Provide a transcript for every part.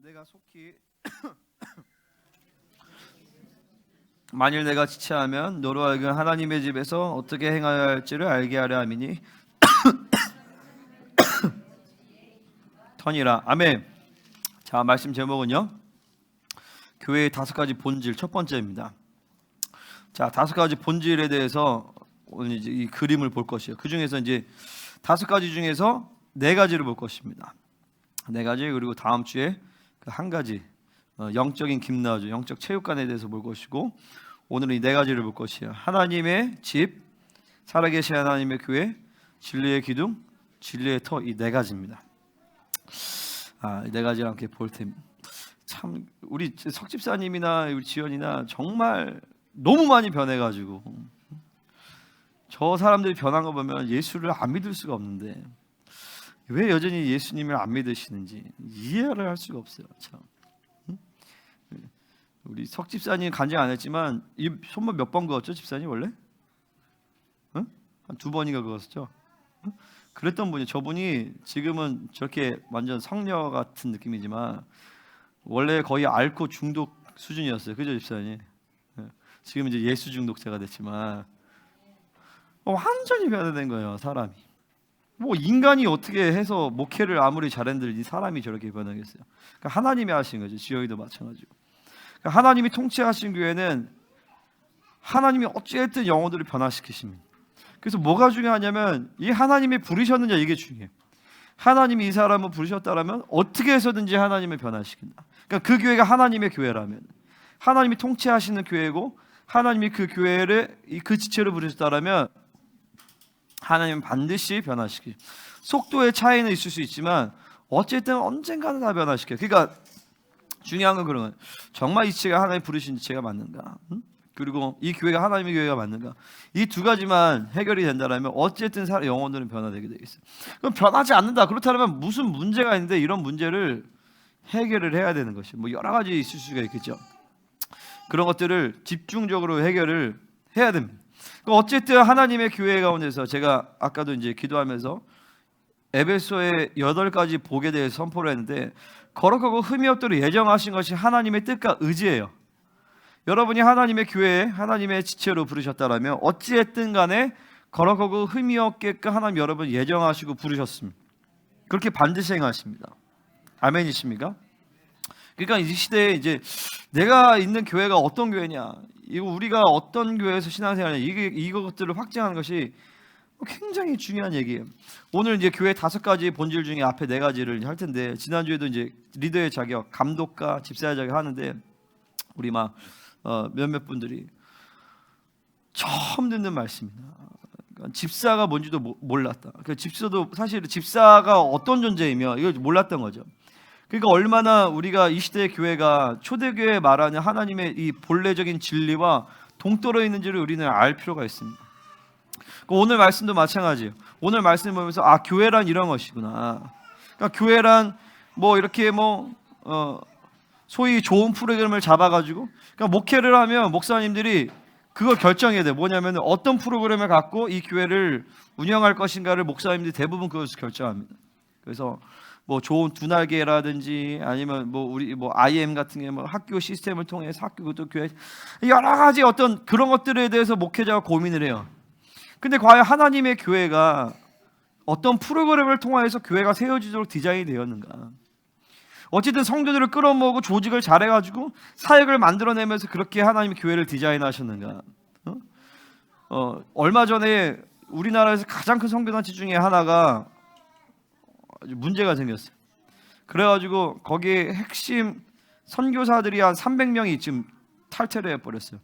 내가 속히 만일 내가 지체하면 너로 하여금 하나님의 집에서 어떻게 행하여야 할지를 알게 하려 함이니 터니라. 아멘. 자, 말씀 제목은요, 교회의 5가지 본질, 첫 번째입니다. 자, 5가지 본질에 대해서 오늘 이제 이 그림을 볼 것이에요. 그 중에서 이제 5가지 중에서 4가지를 볼 것입니다. 4가지. 그리고 다음 주에 그 한 가지, 영적인 김나주, 영적 체육관에 대해서 볼 것이고, 오늘은 이 4가지를 볼 것이에요. 하나님의 집, 살아계신 하나님의 교회, 진리의 기둥, 진리의 터, 이 4가지입니다. 이 4가지를 함께 볼 텐데, 참 우리 석집사님이나 우리 지연이나 정말 너무 많이 변해가지고, 저 사람들이 변한 거 보면 예수를 안 믿을 수가 없는데 왜 여전히 예수님을 안 믿으시는지 이해를 할 수가 없어요. 참. 우리 석 집사님 간증 안 했지만 이 손목 몇 번 그었죠, 집사님 원래? 한 2번인가 그었죠. 그랬던 분이, 저분이 지금은 저렇게 완전 성녀 같은 느낌이지만 원래 거의 알코 중독 수준이었어요. 그죠, 집사님? 지금 이제 예수 중독자가 됐지만 완전히 변화된 거예요, 사람이. 뭐 인간이 어떻게 해서 목회를 아무리 잘했는데 이 사람이 저렇게 변하겠어요? 그러니까 하나님이 하신 거죠. 지영이도 마찬가지고. 그러니까 하나님이 통치하신 교회는 하나님이 어찌했든 영혼들을 변화시키십니다. 그래서 뭐가 중요하냐면 이 하나님이 부르셨느냐, 이게 중요해요. 하나님이 이 사람을 부르셨다라면 어떻게 해서든지 하나님을 변화시킨다. 그러니까 그 교회가 하나님의 교회라면, 하나님이 통치하시는 교회고 하나님이 그 교회를 그 지체로 부르셨다라면 하나님은 반드시 변화시키죠. 속도의 차이는 있을 수 있지만 어쨌든 언젠가는 다 변화시켜요. 그러니까 중요한 건 그런 거예요. 정말 이 지체가 하나님 부르신 지체가 맞는가? 그리고 이 교회가 하나님의 교회가 맞는가? 이 2가지만 해결이 된다면 어쨌든 영혼들은 변화되게 되겠어요. 그럼 변하지 않는다, 그렇다면 무슨 문제가 있는데 이런 문제를 해결을 해야 되는 것이 뭐 여러 가지 있을 수가 있겠죠. 그런 것들을 집중적으로 해결을 해야 됩니다. 어쨌든 하나님의 교회 가운데서 제가 아까도 이제 기도하면서 에베소의 8가지 복에 대해 선포를 했는데, 거룩하고 흠이 없도록 예정하신 것이 하나님의 뜻과 의지예요. 여러분이 하나님의 교회에 하나님의 지체로 부르셨다라면 어찌했든 간에 거룩하고 흠이 없게끔 하나님 여러분 예정하시고 부르셨습니다. 그렇게 반드시 행하십니다. 아멘이십니까? 그러니까 이 시대에 이제 내가 있는 교회가 어떤 교회냐, 이거 우리가 어떤 교회에서 신앙생활이냐, 이것들을 확증하는 것이 굉장히 중요한 얘기예요. 오늘 이제 교회 5가지 본질 중에 앞에 4가지를 할 텐데, 지난주에도 이제 리더의 자격, 감독과 집사의 자격 하는데 우리 막 몇몇 분들이 처음 듣는 말씀입니다. 그러니까 집사가 뭔지도 몰랐다. 그러니까 집사도 사실 집사가 어떤 존재이며 이걸 몰랐던 거죠. 그러니까 얼마나 우리가 이 시대의 교회가 초대교회에 말하는 하나님의 이 본래적인 진리와 동떨어 있는지를 우리는 알 필요가 있습니다. 오늘 말씀도 마찬가지예요. 오늘 말씀 보면서 교회란 이런 것이구나. 그러니까 교회란 뭐 이렇게 소위 좋은 프로그램을 잡아가지고, 그러니까 목회를 하면 목사님들이 그걸 결정해야 돼요. 뭐냐면 어떤 프로그램을 갖고 이 교회를 운영할 것인가를 목사님들이 대부분 그것을 결정합니다. 그래서 뭐 좋은 두날개라든지 아니면 우리 IM 같은 게 학교 시스템을 통해서 학교도 교회 여러 가지 어떤 그런 것들에 대해서 목회자가 고민을 해요. 근데 과연 하나님의 교회가 어떤 프로그램을 통해서 교회가 세워지도록 디자인이 되었는가? 어쨌든 성도들을 끌어모으고 조직을 잘해가지고 사역을 만들어내면서 그렇게 하나님의 교회를 디자인하셨는가? 얼마 전에 우리나라에서 가장 큰 선교단체 중에 하나가 문제가 생겼어요. 그래가지고 거기에 핵심 선교사들이 한 300명이 지금 탈퇴를 해버렸어요.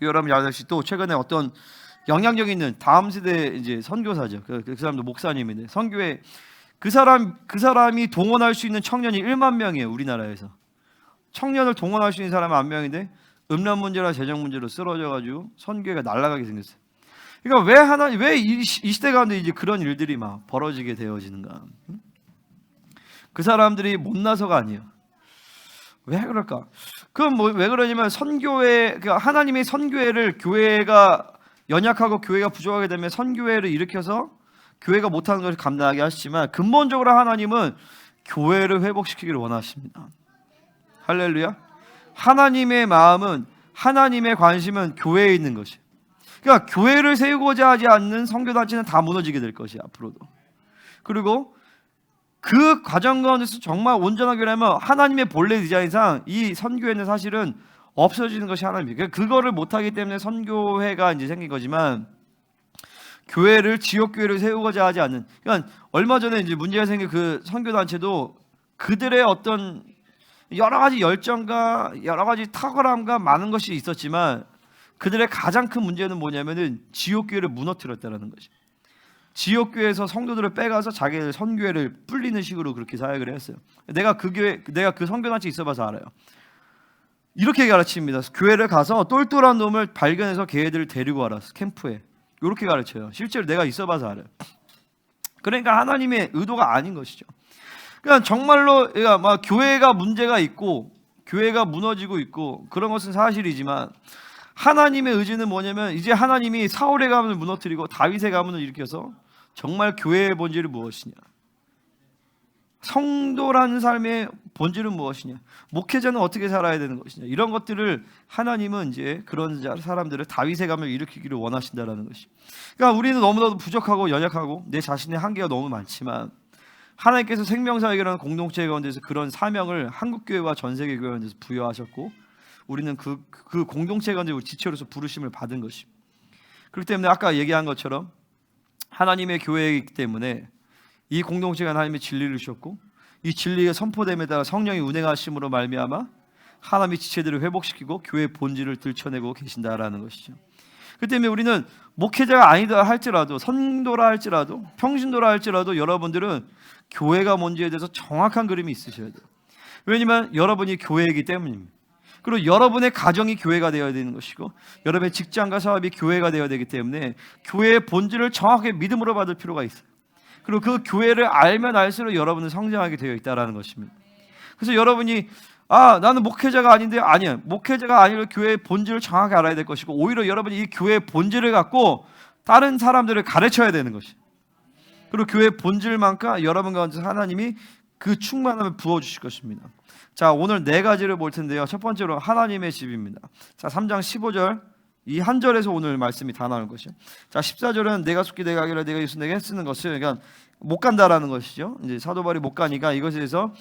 여러분 아시다시피 또 최근에 어떤 영향력 있는 다음 세대 이제 선교사죠. 그 사람도 목사님인데 선교회 그 사람이 동원할 수 있는 청년이 1만 명이에요. 우리나라에서 청년을 동원할 수 있는 사람은 1명인데 음란 문제나 재정 문제로 쓰러져가지고 선교회가 날아가게 생겼어요. 그러니까 왜 이 시대 가운데 이제 그런 일들이 막 벌어지게 되어지는가? 그 사람들이 못나서가 아니에요. 왜 그럴까? 그럼 왜 그러냐면 그러니까 하나님의 선교회를 교회가 연약하고 교회가 부족하게 되면 선교회를 일으켜서 교회가 못하는 것을 감당하게 하시지만, 근본적으로 하나님은 교회를 회복시키기를 원하십니다. 할렐루야. 하나님의 마음은, 하나님의 관심은 교회에 있는 것이에요. 그러니까 교회를 세우고자 하지 않는 선교단체는 다 무너지게 될 것이에요, 앞으로도. 그리고 그 과정 가운데서 정말 온전하게 하면 하나님의 본래 디자인상 이 선교회는 사실은 없어지는 것이 하나님이에요. 그거를 못하기 때문에 선교회가 이제 생긴 거지만, 교회를, 지역교회를 세우고자 하지 않는, 그러니까 얼마 전에 이제 문제가 생긴 그 선교단체도 그들의 어떤 여러 가지 열정과 여러 가지 탁월함과 많은 것이 있었지만, 그들의 가장 큰 문제는 뭐냐면은 지역교회를 무너뜨렸다는 것이. 지역교회에서 성도들을 빼가서 자기들 선교회를 불리는 식으로 그렇게 사역을 했어요. 내가 그 선교단체 있어봐서 알아요. 이렇게 가르칩니다. 교회를 가서 똘똘한 놈을 발견해서 걔네들을 데리고 와라, 캠프에. 이렇게 가르쳐요. 실제로 내가 있어봐서 알아요. 그러니까 하나님의 의도가 아닌 것이죠. 그러니까 정말로 막 교회가 문제가 있고 교회가 무너지고 있고 그런 것은 사실이지만, 하나님의 의지는 뭐냐면, 이제 하나님이 사울의 가문을 무너뜨리고 다윗의 가문을 일으켜서 정말 교회의 본질은 무엇이냐, 성도라는 삶의 본질은 무엇이냐, 목회자는 어떻게 살아야 되는 것이냐, 이런 것들을 하나님은 이제 그런 사람들을, 다윗의 가문을 일으키기를 원하신다라는 것이. 그러니까 우리는 너무나도 부족하고 연약하고 내 자신의 한계가 너무 많지만, 하나님께서 생명사역이라는 공동체 가운데서 그런 사명을 한국교회와 전세계 교회 가운데서 부여하셨고, 우리는 그 공동체 가운데 지체로서 부르심을 받은 것입니다. 그렇기 때문에 아까 얘기한 것처럼 하나님의 교회이기 때문에 이 공동체가 하나님의 진리를 주셨고, 이 진리가 선포됨에 따라 성령이 운행하심으로 말미암아 하나님의 지체들을 회복시키고 교회의 본질을 들춰내고 계신다라는 것이죠. 그렇기 때문에 우리는 목회자가 아니다 할지라도, 선도라 할지라도, 평신도라 할지라도 여러분들은 교회가 뭔지에 대해서 정확한 그림이 있으셔야 돼요. 왜냐하면 여러분이 교회이기 때문입니다. 그리고 여러분의 가정이 교회가 되어야 되는 것이고, 여러분의 직장과 사업이 교회가 되어야 되기 때문에 교회의 본질을 정확하게 믿음으로 받을 필요가 있어요. 그리고 그 교회를 알면 알수록 여러분은 성장하게 되어 있다는 것입니다. 그래서 여러분이 나는 목회자가 아닌데, 아니야, 목회자가 아니라 교회의 본질을 정확하게 알아야 될 것이고, 오히려 여러분이 이 교회의 본질을 갖고 다른 사람들을 가르쳐야 되는 것이. 그리고 교회의 본질만큼 여러분 가운데 하나님이 그 충만함을 부어주실 것입니다. 자, 오늘 네 가지를 볼 텐데요. 첫 번째로 하나님의 집입니다. 자, 3장 15절, 이 한 절에서 오늘 말씀이 다 나올 것이요. 자, 14절은 내가 속히 내가 하기를 내가 예수 내게 쓰는 것을, 그러니까 못 간다라는 것이죠. 이제 사도 바울이 못 가니까 이것에 대해서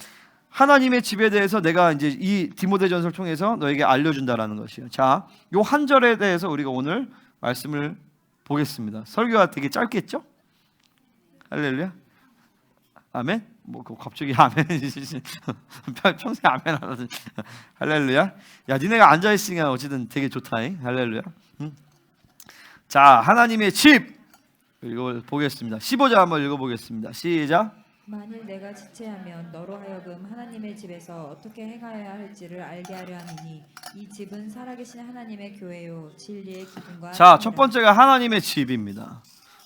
하나님의 집에 대해서 내가 이제 이 디모데전서를 통해서 너에게 알려준다라는 것이에요. 자, 요 한 절에 대해서 우리가 오늘 말씀을 보겠습니다. 설교가 되게 짧겠죠? 할렐루야. 아멘. 뭐 갑자기 아멘. 평소에 아멘 안 하더니. 할렐루야. 야, 니네가 앉아 있으니까 어쨌든 되게 좋다잉. 할렐루야. 자, 하나님의 집 이걸 보겠습니다. 15절 한번 읽어보겠습니다. 시작. 만일 내가 지체하면 너로 하여금 하나님의 집에서 어떻게 행하여야 할지를 알게 하려 함이니, 이 집은 살아계신 하나님의 교회요 진리의 기둥과. 자, 첫 번째가 하나님의 집입니다.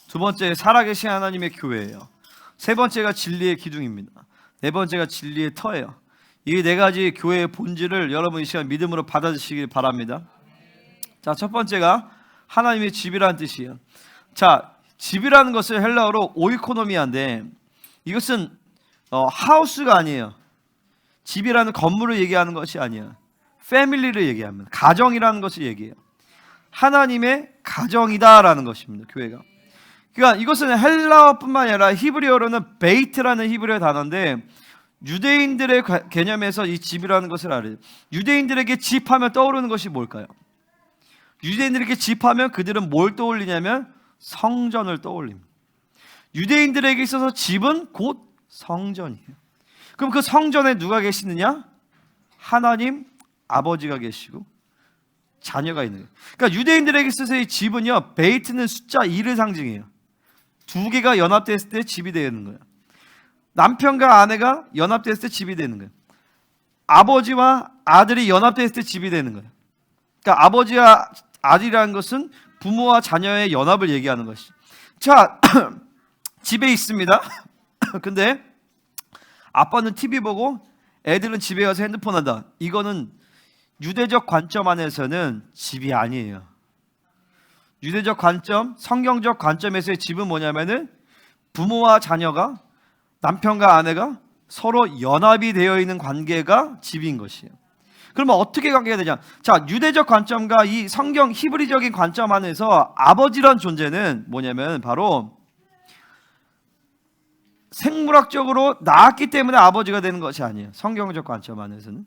두 번째 살아계신 하나님의 교회예요. 세 번째가 진리의 기둥입니다. 네 번째가 진리의 터예요. 이 네 가지 교회의 본질을 여러분 이 시간 믿음으로 받아주시길 바랍니다. 자, 첫 번째가 하나님의 집이라는 뜻이에요. 자, 집이라는 것은 헬라어로 오이코노미아인데, 이것은 하우스가 아니에요. 집이라는 건물을 얘기하는 것이 아니에요. 패밀리를 얘기합니다. 가정이라는 것을 얘기해요. 하나님의 가정이다라는 것입니다. 교회가. 그러니까 이것은 헬라어뿐만 아니라 히브리어로는 베이트라는 히브리어 단어인데, 유대인들의 개념에서 이 집이라는 것을 알아요. 유대인들에게 집하면 떠오르는 것이 뭘까요? 유대인들에게 집하면 그들은 뭘 떠올리냐면 성전을 떠올립니다. 유대인들에게 있어서 집은 곧 성전이에요. 그럼 그 성전에 누가 계시느냐? 하나님 아버지가 계시고 자녀가 있는 거예요. 그러니까 유대인들에게 있어서 이 집은요, 베이트는 숫자 2를 상징해요. 두 개가 연합됐을 때 집이 되는 거예요. 남편과 아내가 연합됐을 때 집이 되는 거예요. 아버지와 아들이 연합됐을 때 집이 되는 거예요. 그러니까 아버지와 아들이라는 것은 부모와 자녀의 연합을 얘기하는 것이. 자, 집에 있습니다. 근데 아빠는 TV 보고 애들은 집에 가서 핸드폰 한다. 이거는 유대적 관점 안에서는 집이 아니에요. 유대적 관점, 성경적 관점에서의 집은 뭐냐면은 부모와 자녀가, 남편과 아내가 서로 연합이 되어 있는 관계가 집인 것이에요. 그러면 어떻게 관계가 되냐? 자, 유대적 관점과 이 성경 히브리적인 관점 안에서 아버지란 존재는 뭐냐면 바로 생물학적으로 낳았기 때문에 아버지가 되는 것이 아니에요. 성경적 관점 안에서는.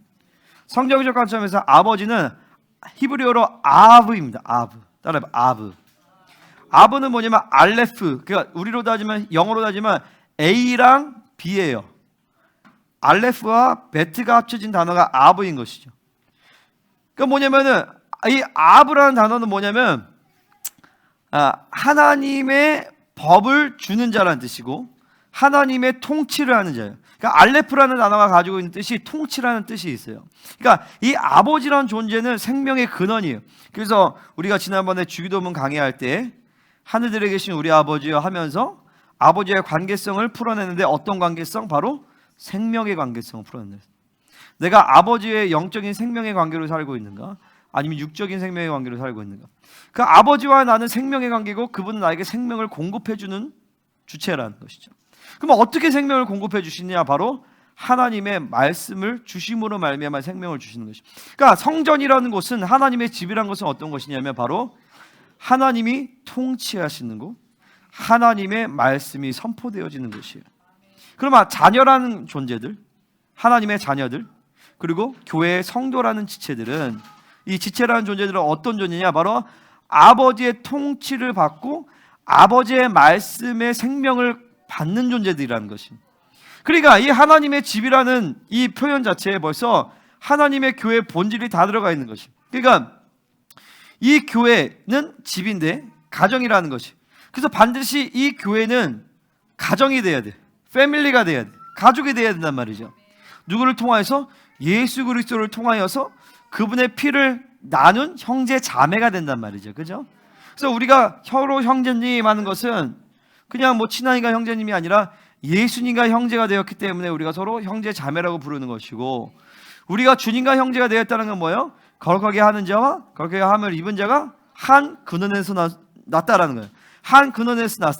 성경적 관점에서 아버지는 히브리어로 아브입니다. 아브. 따라해봐. 아브. 아브는 뭐냐면 알레프. 그러니까 우리로 따지면, 영어로 따지면 A랑 B예요. 알레프와 베트가 합쳐진 단어가 아브인 것이죠. 그러니까 뭐냐면은 이 아브라는 단어는 뭐냐면 하나님의 법을 주는 자라는 뜻이고 하나님의 통치를 하는 자예요. 그러니까 알레프라는 단어가 가지고 있는 뜻이 통치라는 뜻이 있어요. 그러니까 이 아버지라는 존재는 생명의 근원이에요. 그래서 우리가 지난번에 주기도문 강의할 때 하늘들에 계신 우리 아버지여 하면서 아버지의 관계성을 풀어내는데 어떤 관계성? 바로 생명의 관계성을 풀어내는. 내가 아버지의 영적인 생명의 관계로 살고 있는가? 아니면 육적인 생명의 관계로 살고 있는가? 그 아버지와 나는 생명의 관계고 그분은 나에게 생명을 공급해주는 주체라는 것이죠. 그럼 어떻게 생명을 공급해 주시느냐? 바로 하나님의 말씀을 주심으로 말미암아 생명을 주시는 것이죠. 그러니까 성전이라는 곳은 하나님의 집이라는 것은 어떤 것이냐면 바로 하나님이 통치하시는 곳, 하나님의 말씀이 선포되어지는 것이에요. 그러면 자녀라는 존재들, 하나님의 자녀들, 그리고 교회의 성도라는 지체들은, 이 지체라는 존재들은 어떤 존재냐? 바로 아버지의 통치를 받고 아버지의 말씀의 생명을 받는 존재들이라는 것입니다. 그러니까 이 하나님의 집이라는 이 표현 자체에 벌써 하나님의 교회의 본질이 다 들어가 있는 것입니다. 그러니까 이 교회는 집인데 가정이라는 것이. 그래서 반드시 이 교회는 가정이 돼야 돼. 패밀리가 돼야 돼. 가족이 돼야 된단 말이죠. 누구를 통하여서? 예수 그리스도를 통하여서 그분의 피를 나눈 형제 자매가 된단 말이죠. 그죠? 그래서 우리가 서로 형제님 하는 것은 그냥 뭐 친아이가 형제님이 아니라 예수님과 형제가 되었기 때문에 우리가 서로 형제 자매라고 부르는 것이고, 우리가 주님과 형제가 되었다는 건 뭐예요? 거룩하게 하는 자와 거룩하게 함을 입은 자가 한 근원에서 났다라는 거예요. 한 근원에서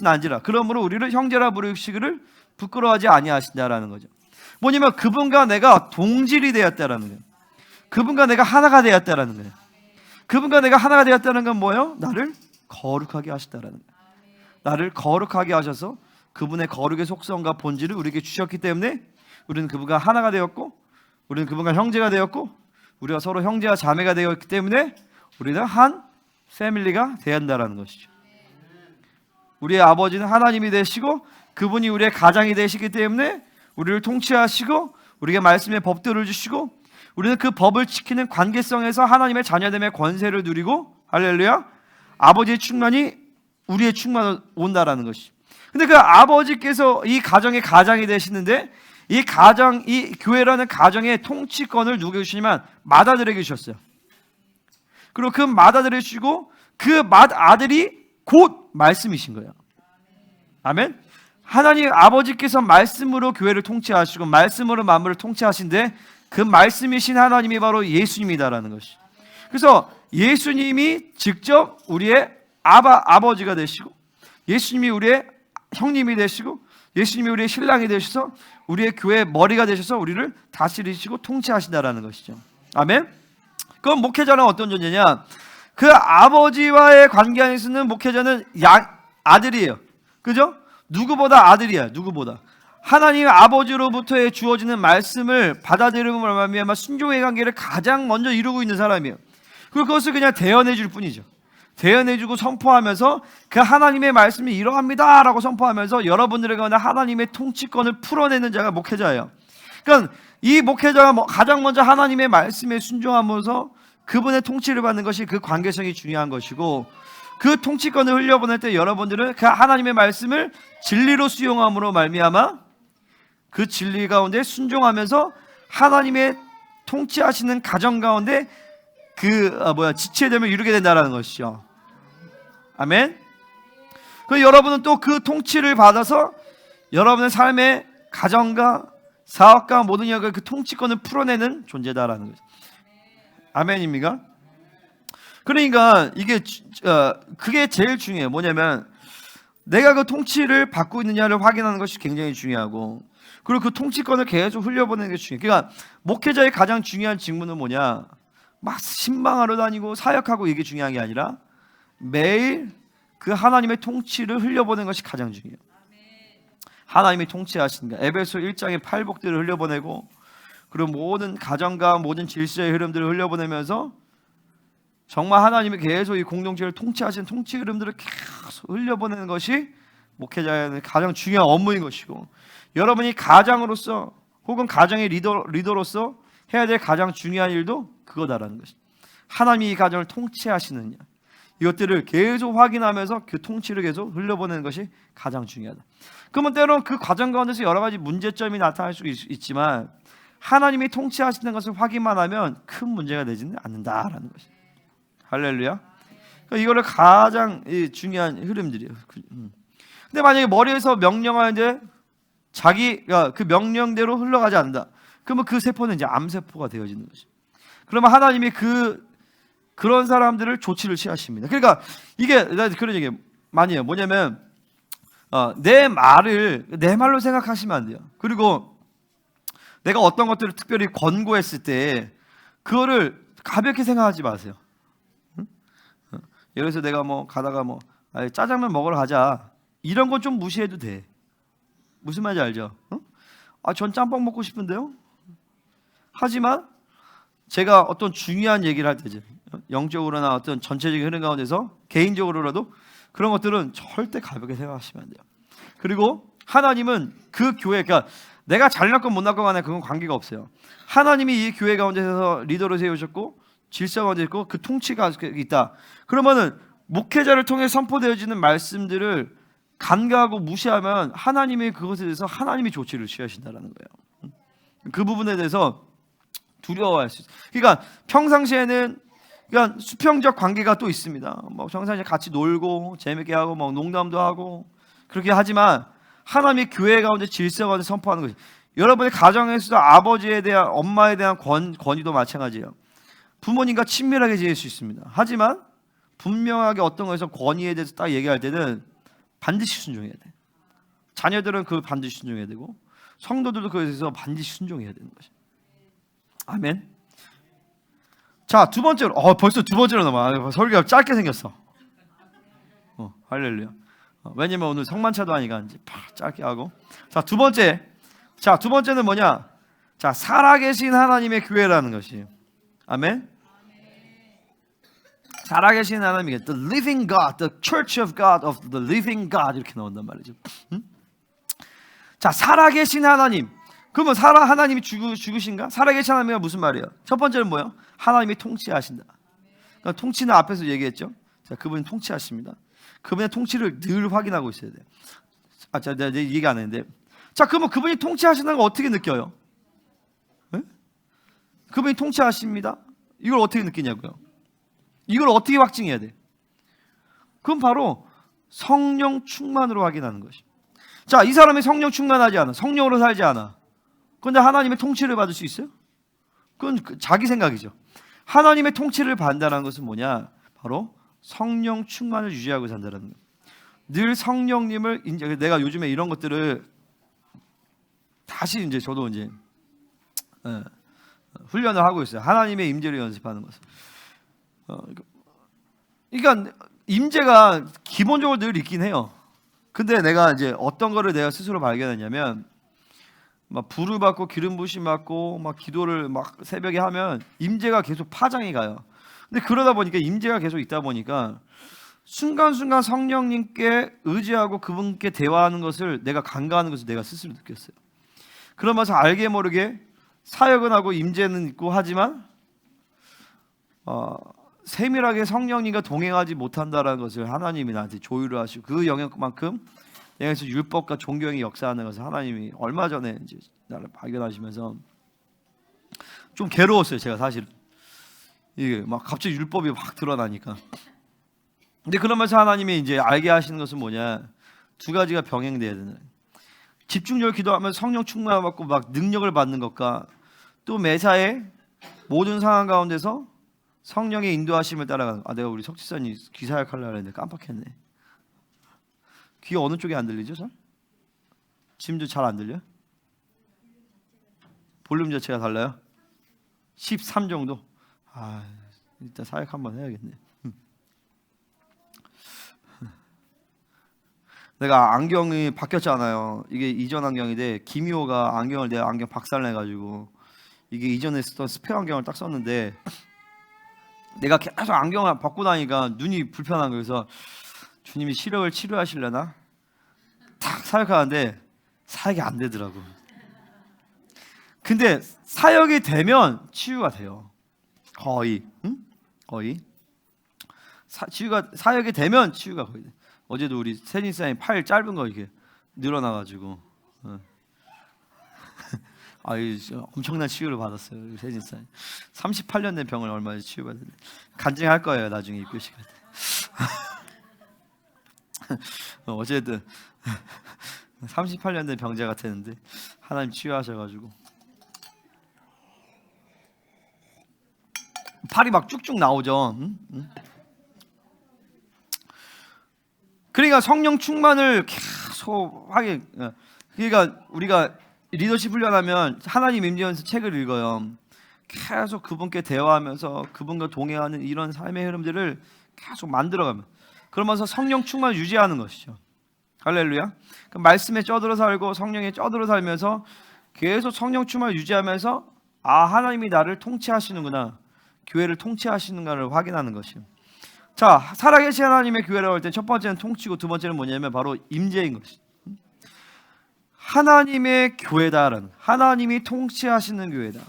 난지라. 그러므로 우리를 형제라 부르시기를 부끄러워하지 아니하신다라는 거죠. 뭐냐면 그분과 내가 동질이 되었다라는 거예요. 그분과 내가 하나가 되었다라는 거예요. 그분과 내가 하나가 되었다는 건 뭐예요? 나를 거룩하게 하시다라는 거예요. 나를 거룩하게 하셔서 그분의 거룩의 속성과 본질을 우리에게 주셨기 때문에 우리는 그분과 하나가 되었고, 우리는 그분과 형제가 되었고, 우리가 서로 형제와 자매가 되었기 때문에 우리는 한 패밀리가 되어야 한다는 것이죠. 우리의 아버지는 하나님이 되시고 그분이 우리의 가장이 되시기 때문에 우리를 통치하시고 우리에게 말씀의 법들을 주시고 우리는 그 법을 지키는 관계성에서 하나님의 자녀됨의 권세를 누리고, 할렐루야, 아버지의 충만이 우리의 충만으로 온다라는 것이. 근데 그 아버지께서 이 가정의 가장이 되시는데 이 가정, 이 교회라는 가정의 통치권을 누구에게 주시냐면 맏아들에게 주셨어요. 그리고 그 맏아들을 주시고 그 맏아들이 곧 말씀이신 거예요. 아멘. 하나님 아버지께서 말씀으로 교회를 통치하시고 말씀으로 만물을 통치하신데 그 말씀이신 하나님이 바로 예수님이다라는 것이. 그래서 예수님이 직접 우리의 아버지가 되시고, 예수님이 우리의 형님이 되시고, 예수님이 우리의 신랑이 되셔서 우리의 교회의 머리가 되셔서 우리를 다스리시고 통치하신다라는 것이죠. 아멘. 그럼 목회자는 어떤 존재냐? 그 아버지와의 관계 안에서는 목회자는 아들이에요. 그죠? 누구보다 아들이야. 누구보다. 하나님 아버지로부터 주어지는 말씀을 받아들임으로 말미암아 순종의 관계를 가장 먼저 이루고 있는 사람이에요. 그리고 그것을 그냥 대언해 줄 뿐이죠. 대언해 주고 선포하면서 그 하나님의 말씀이 이러합니다 라고 선포하면서 여러분들에게 하나님의 통치권을 풀어내는 자가 목회자예요. 그러니까 이 목회자가 가장 먼저 하나님의 말씀에 순종하면서 그분의 통치를 받는 것이 그 관계성이 중요한 것이고, 그 통치권을 흘려보낼 때 여러분들은 그 하나님의 말씀을 진리로 수용함으로 말미암아 그 진리 가운데 순종하면서 하나님의 통치하시는 가정 가운데 지체됨을 이루게 된다는 것이죠. 아멘. 그 여러분은 또 그 통치를 받아서 여러분의 삶의 가정과 사업과 모든 영역을 그 통치권을 풀어내는 존재다라는 거죠. 아멘입니까? 그러니까 이게 그게 제일 중요해요. 뭐냐면 내가 그 통치를 받고 있느냐를 확인하는 것이 굉장히 중요하고, 그리고 그 통치권을 계속 흘려보내는 게 중요해요. 그러니까 목회자의 가장 중요한 직무는 뭐냐, 막 신방하러 다니고 사역하고 이게 중요한 게 아니라 매일 그 하나님의 통치를 흘려보내는 것이 가장 중요해요. 하나님이 통치하신다. 에베소 1장의 팔복들을 흘려보내고, 그리고 모든 가정과 모든 질서의 흐름들을 흘려보내면서 정말 하나님이 계속 이 공동체를 통치하시는 통치 흐름들을 계속 흘려보내는 것이 목회자의 가장 중요한 업무인 것이고, 여러분이 가장으로서 혹은 가정의 리더로서 해야 될 가장 중요한 일도 그거다라는 것입니다. 하나님이 이 가정을 통치하시느냐, 이것들을 계속 확인하면서 그 통치를 계속 흘려보내는 것이 가장 중요하다. 그러면 때로는 그 과정 가운데서 여러 가지 문제점이 나타날 수 있지만 하나님이 통치하시는 것을 확인만 하면 큰 문제가 되지는 않는다라는 것이. 할렐루야. 그러니까 이거를 가장 중요한 흐름들이에요. 근데 만약에 머리에서 명령하는데 자기가 그 명령대로 흘러가지 않는다, 그러면 그 세포는 이제 암세포가 되어지는 것이. 그러면 하나님이 그런 사람들을 조치를 취하십니다. 그러니까 이게 그런 얘기 많이 해요. 뭐냐면 내 말을 내 말로 생각하시면 안 돼요. 그리고 내가 어떤 것들을 특별히 권고했을 때 그거를 가볍게 생각하지 마세요. 응? 예를 들어서 내가 뭐 가다가 뭐 짜장면 먹으러 가자, 이런 건 좀 무시해도 돼. 무슨 말인지 알죠? 응? 전 짬뽕 먹고 싶은데요. 하지만 제가 어떤 중요한 얘기를 할 때죠, 영적으로나 어떤 전체적인 흐름 가운데서 개인적으로라도 그런 것들은 절대 가볍게 생각하시면 안 돼요. 그리고 하나님은 그 교회, 그러니까 내가 잘났건 못났건 간에 그건 관계가 없어요. 하나님이 이 교회 가운데서 리더로 세우셨고 질서 가운데 있고 그 통치가 있다. 그러면은 목회자를 통해 선포되어지는 말씀들을 간과하고 무시하면 하나님이 그것에 대해서 하나님이 조치를 취하신다는 거예요. 그 부분에 대해서 두려워할 수 있어요. 그러니까 평상시에는 그러니까 수평적 관계가 또 있습니다. 뭐 평상시에 같이 놀고 재밌게 하고 뭐 농담도 하고 그렇게 하지만 하나님의 교회 가운데 질서 가운데 선포하는 것이, 여러분의 가정에서도 아버지에 대한 엄마에 대한 권위도 마찬가지예요. 부모님과 친밀하게 지낼 수 있습니다. 하지만 분명하게 어떤 것에서 권위에 대해서 딱 얘기할 때는 반드시 순종해야 돼. 자녀들은 그 반드시 순종해야 되고 성도들도 그에 대해서 반드시 순종해야 되는 것이. 아멘. 자, 두 번째로, 벌써 두 번째로 넘어. 설교가 짧게 생겼어. 할렐루야. 왜냐면 오늘 성만차도 아니까 이제 짧게 하고. 자, 두 번째는 뭐냐? 자, 살아계신 하나님의 교회라는 것이. 아멘. 살아계신 하나님이 The living God, the church of God of the living God 이렇게 나온단 말이죠. 자, 살아계신 하나님. 그러면 하나님이 죽으신가? 살아계신 하나님이 무슨 말이에요? 첫 번째는 뭐예요? 하나님이 통치하신다. 그러니까 통치는 앞에서 얘기했죠. 자, 그분이 통치하십니다. 그분의 통치를 늘 확인하고 있어야 돼요. 자, 내가 얘기 안 했는데. 자, 그러면 그분이 통치하신다는 걸 어떻게 느껴요? 네? 그분이 통치하십니다. 이걸 어떻게 느끼냐고요? 이걸 어떻게 확증해야 돼? 그건 바로 성령 충만으로 확인하는 것이. 자, 이 사람이 성령 충만하지 않아. 성령으로 살지 않아. 그런데 하나님의 통치를 받을 수 있어요? 그건 자기 생각이죠. 하나님의 통치를 받는다는 것은 뭐냐? 바로 성령 충만을 유지하고 산다는 거예요. 늘 성령님을 내가 요즘에 이런 것들을 다시 이제 저도 이제 훈련을 하고 있어요. 하나님의 임재를 연습하는 것을. 그러니까 임재가 기본적으로 늘 있긴 해요. 근데 내가 이제 어떤 거를 내가 스스로 발견했냐면, 막 불을 받고 기름 부심 받고 막 기도를 막 새벽에 하면 임재가 계속 파장이 가요. 근데 그러다 보니까 임재가 계속 있다 보니까 순간순간 성령님께 의지하고 그분께 대화하는 것을 내가 간과하는 것을 내가 스스로 느꼈어요. 그러면서 알게 모르게 사역은 하고 임재는 있고 하지만 세밀하게 성령님과 동행하지 못한다라는 것을 하나님이 나한테 조율을 하시고, 그 영역만큼 내가서 율법과 종교형이 역사하는 것을 하나님이 얼마 전에 이제 나를 발견하시면서 좀 괴로웠어요. 제가 사실 이게 막 갑자기 율법이 확 드러나니까. 근데 그러면서 하나님이 이제 알게 하시는 것은 뭐냐? 두 가지가 병행돼야 되는. 집중적으로 기도하면서 성령 충만을 받고 막 능력을 받는 것과, 또 매사에 모든 상황 가운데서 성령의 인도하심을 따라가는. 내가 우리 석지사님 기사역하려고 했는데 깜빡했네. 귀 어느 쪽에 안 들리죠? 잘? 지금도 잘 안 들려요? 볼륨 자체가 달라요? 13 정도? 아, 일단 사역 한번 해야겠네. 내가 안경이 바뀌었잖아요. 이게 이전 안경인데 김희호가 안경을 내가 안경 박살내가지고 이게 이전에 쓰던 스페어 안경을 딱 썼는데 내가 계속 안경을 벗고 다니까 눈이 불편한 거예요. 그래서 주님이 시력을 치료하시려나? 탁 사역하는데 사역이 안 되더라고. 근데 사역이 되면 치유가 돼요. 거의, 응? 거의. 사역이 되면 치유가 거의 돼. 어제도 우리 세진사님 팔 짧은 거 이렇게 늘어나가지고, 엄청난 치유를 받았어요. 우리 세진사님. 38년 된 병을 얼마나 치유받았는데 간증할 거예요. 나중에 입교 시간 때. 어제도 38년 된 병자 같았는데 하나님 치유하셔가지고 팔이 막 쭉쭉 나오죠. 그러니까 성령 충만을 계속 하게. 그러니까 우리가 리더십 훈련하면 하나님 임재연서 책을 읽어요. 계속 그분께 대화하면서 그분과 동행하는 이런 삶의 흐름들을 계속 만들어가면, 그러면서 성령 충만을 유지하는 것이죠. 할렐루야. 그 말씀에 쪄들어 살고 성령에 쪄들어 살면서 계속 성령 충만을 유지하면서 하나님이 나를 통치하시는구나, 교회를 통치하시는가를 확인하는 것이요. 자, 살아계신 하나님의 교회라고 할 때 첫 번째는 통치고 두 번째는 뭐냐면 바로 임재인 것이. 하나님의 교회다라는, 하나님이 통치하시는 교회다.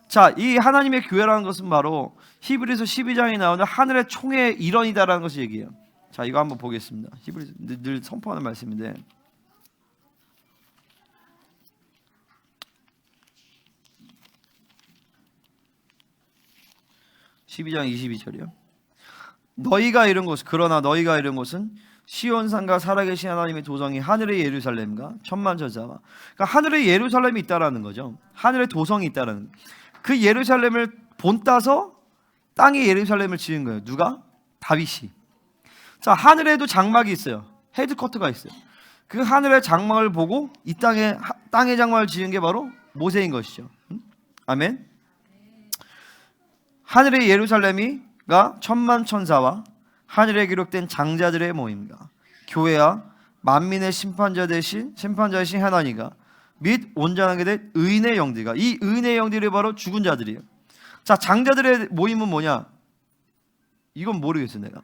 자, 이 하나님의 교회라는 것은 바로 히브리서 12장에 나오는 하늘의 총의 일원이다라는 것을 얘기해요. 자, 이거 한번 보겠습니다. 히브리서 늘 선포하는 말씀인데, (12장 22절이요) 너희가 이룬 곳, 그러나 너희가 이룬 곳은 시온산과 살아계신 하나님의 도성이 하늘의 예루살렘과 천만천사와, 그러니까 하늘의 예루살렘이 있다라는 거죠. 하늘의 도성이 있다라는, 그 예루살렘을 본따서 땅의 예루살렘을 지은 거예요. 누가? 다윗이. 자, 하늘에도 장막이 있어요. 헤드쿼터가 있어요. 그 하늘의 장막을 보고 이 땅의 장막을 지은 게 바로 모세인 것이죠. 아멘. 하늘의 예루살렘이가 천만천사와 하늘에 기록된 장자들의 모임과 교회와 만민의 심판자이신 하나님과 및 온전하게 된 의인의 영들과, 이 의인의 영들이 바로 죽은 자들이에요. 자, 장자들의 모임은 뭐냐? 이건 모르겠어 내가.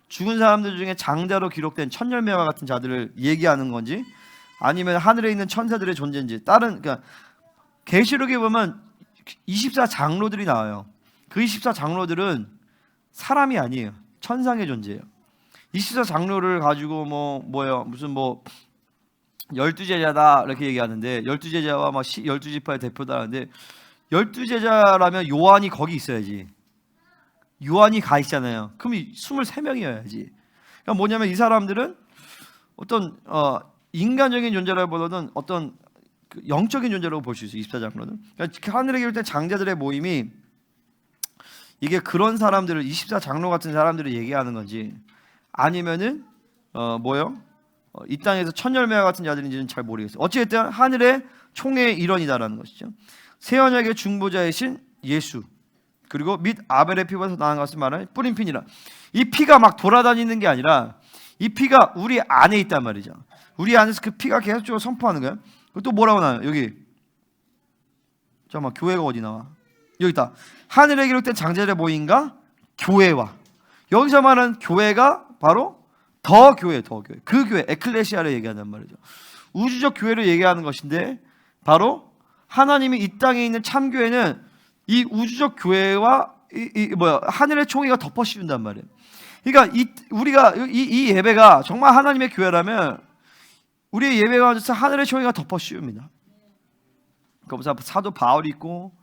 죽은 사람들 중에 장자로 기록된 천열매와 같은 자들을 얘기하는 건지, 아니면 하늘에 있는 천사들의 존재인지. 그러니까 계시록에 보면 24장로들이 나와요. 그 24장로들은 사람이 아니에요. 천상의 존재예요. 24장로를 가지고 무슨 12제자다 이렇게 얘기하는데, 12제자와 12지파의 대표다라는데, 12제자라면 요한이 거기 있어야지. 요한이 가 있잖아요. 그럼 23명이어야지. 그러니까 뭐냐면 이 사람들은 어떤 인간적인 존재라기보다는 어떤 영적인 존재라고 볼 수 있어요. 24장로는. 그러니까 하늘에 기록된 장자들의 모임이, 이게 그런 사람들을 24장로 같은 사람들을 얘기하는 건지, 아니면은 이 땅에서 천열매와 같은 자들인지는 잘 모르겠어요. 어찌됐든 하늘의 총의 일원이다라는 것이죠. 새 언약의 중보자이신 예수, 그리고 및 아벨의 피부에서 나는 것을 말하는 뿌린 피니라. 이 피가 막 돌아다니는 게 아니라 이 피가 우리 안에 있단 말이죠. 우리 안에서 그 피가 계속적으로 선포하는 거예요. 또 뭐라고 나와요? 여기 잠깐만, 교회가 어디 나와? 여기 있다. 하늘에 기록된 장자들의 모임과 교회와, 여기서 말하는 교회가 바로 더 교회. 그 교회, 에클레시아를 얘기한단 말이죠. 우주적 교회를 얘기하는 것인데, 바로 하나님이 이 땅에 있는 참교회는 이 우주적 교회와 하늘의 총회가 덮어 씌운단 말이에요. 그러니까 우리가 이 예배가 정말 하나님의 교회라면 우리의 예배가 하늘의 총회가 덮어 씌웁니다. 그러면서 사도 바울이 있고,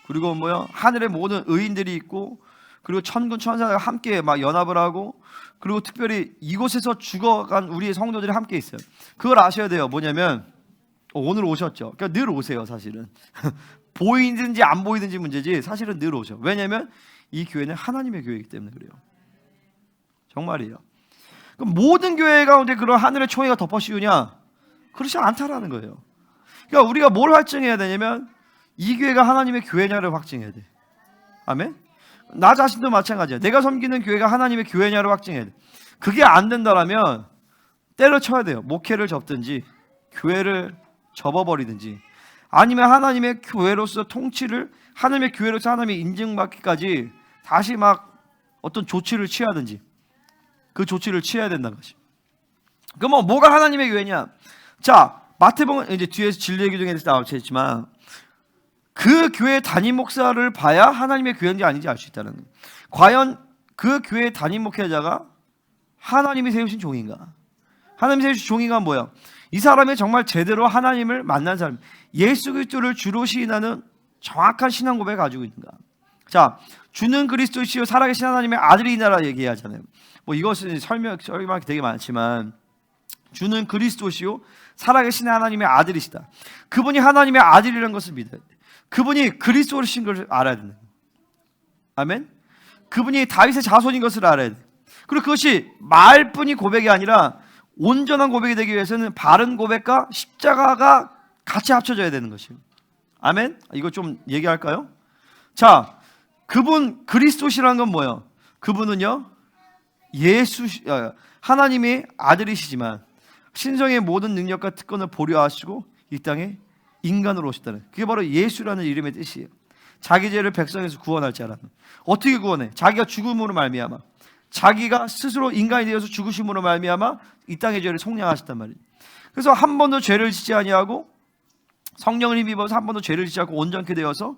그리고 하늘의 모든 의인들이 있고, 그리고 천군 천사가 함께 막 연합을 하고, 그리고 특별히 이곳에서 죽어간 우리의 성도들이 함께 있어요. 그걸 아셔야 돼요. 뭐냐면 오늘 오셨죠. 그러니까 늘 오세요. 사실은 보이든지 안 보이든지 문제지, 사실은 늘 오셔. 왜냐하면 이 교회는 하나님의 교회이기 때문에 그래요. 정말이에요. 그럼 모든 교회 가운데 그런 하늘의 총회가 덮어씌우냐? 그렇지 않다라는 거예요. 그러니까 우리가 뭘 확증해야 되냐면 이 교회가 하나님의 교회냐를 확증해야 돼. 아멘? 나 자신도 마찬가지야. 내가 섬기는 교회가 하나님의 교회냐를 확증해야 돼. 그게 안 된다라면 때려쳐야 돼요. 목회를 접든지 교회를 접어버리든지 아니면 하나님의 교회로서 통치를 하나님의 교회로서 하나님의 인증받기까지 다시 막 어떤 조치를 취하든지 그 조치를 취해야 된다는 것이. 그럼 뭐가 하나님의 교회냐? 자, 마태복음 이제 뒤에서 진리의 규정에 대해서 나오겠지만 그 교회 담임 목사를 봐야 하나님의 교회인지 아닌지 알 수 있다는 거예요. 과연 그 교회 담임 목회자가 하나님이 세우신 종인가? 하나님이 세우신 종인가 뭐야? 이 사람이 정말 제대로 하나님을 만난 사람, 예수 그리스도를 주로 시인하는 정확한 신앙 고백을 가지고 있는가? 자, 주는 그리스도시요 살아계신 하나님의 아들이나라 얘기하잖아요. 뭐 이것은 설명이 되게 많지만 주는 그리스도시요 살아계신 하나님의 아들이시다. 그분이 하나님의 아들이라는 것을 믿어야 돼. 그분이 그리스도신 것을 알아야 된다. 아멘. 그분이 다윗의 자손인 것을 알아야 돼. 그리고 그것이 말뿐이 고백이 아니라 온전한 고백이 되기 위해서는 바른 고백과 십자가가 같이 합쳐져야 되는 것이에요. 아멘. 이거 좀 얘기할까요? 자, 그분 그리스도시라는 건 뭐예요? 그분은요 하나님의 아들이시지만 신성의 모든 능력과 특권을 보류하시고 이 땅에 인간으로 오셨다는, 그게 바로 예수라는 이름의 뜻이에요. 자기 죄를 백성에서 구원할 자라는. 어떻게 구원해? 자기가 죽음으로 말미암아, 자기가 스스로 인간이 되어서 죽으심으로 말미암아 이 땅의 죄를 속량하셨단 말이에요. 그래서 한 번도 죄를 짓지 아니하고 성령을 힘입어서 한 번도 죄를 짓지 않고 온전케 되어서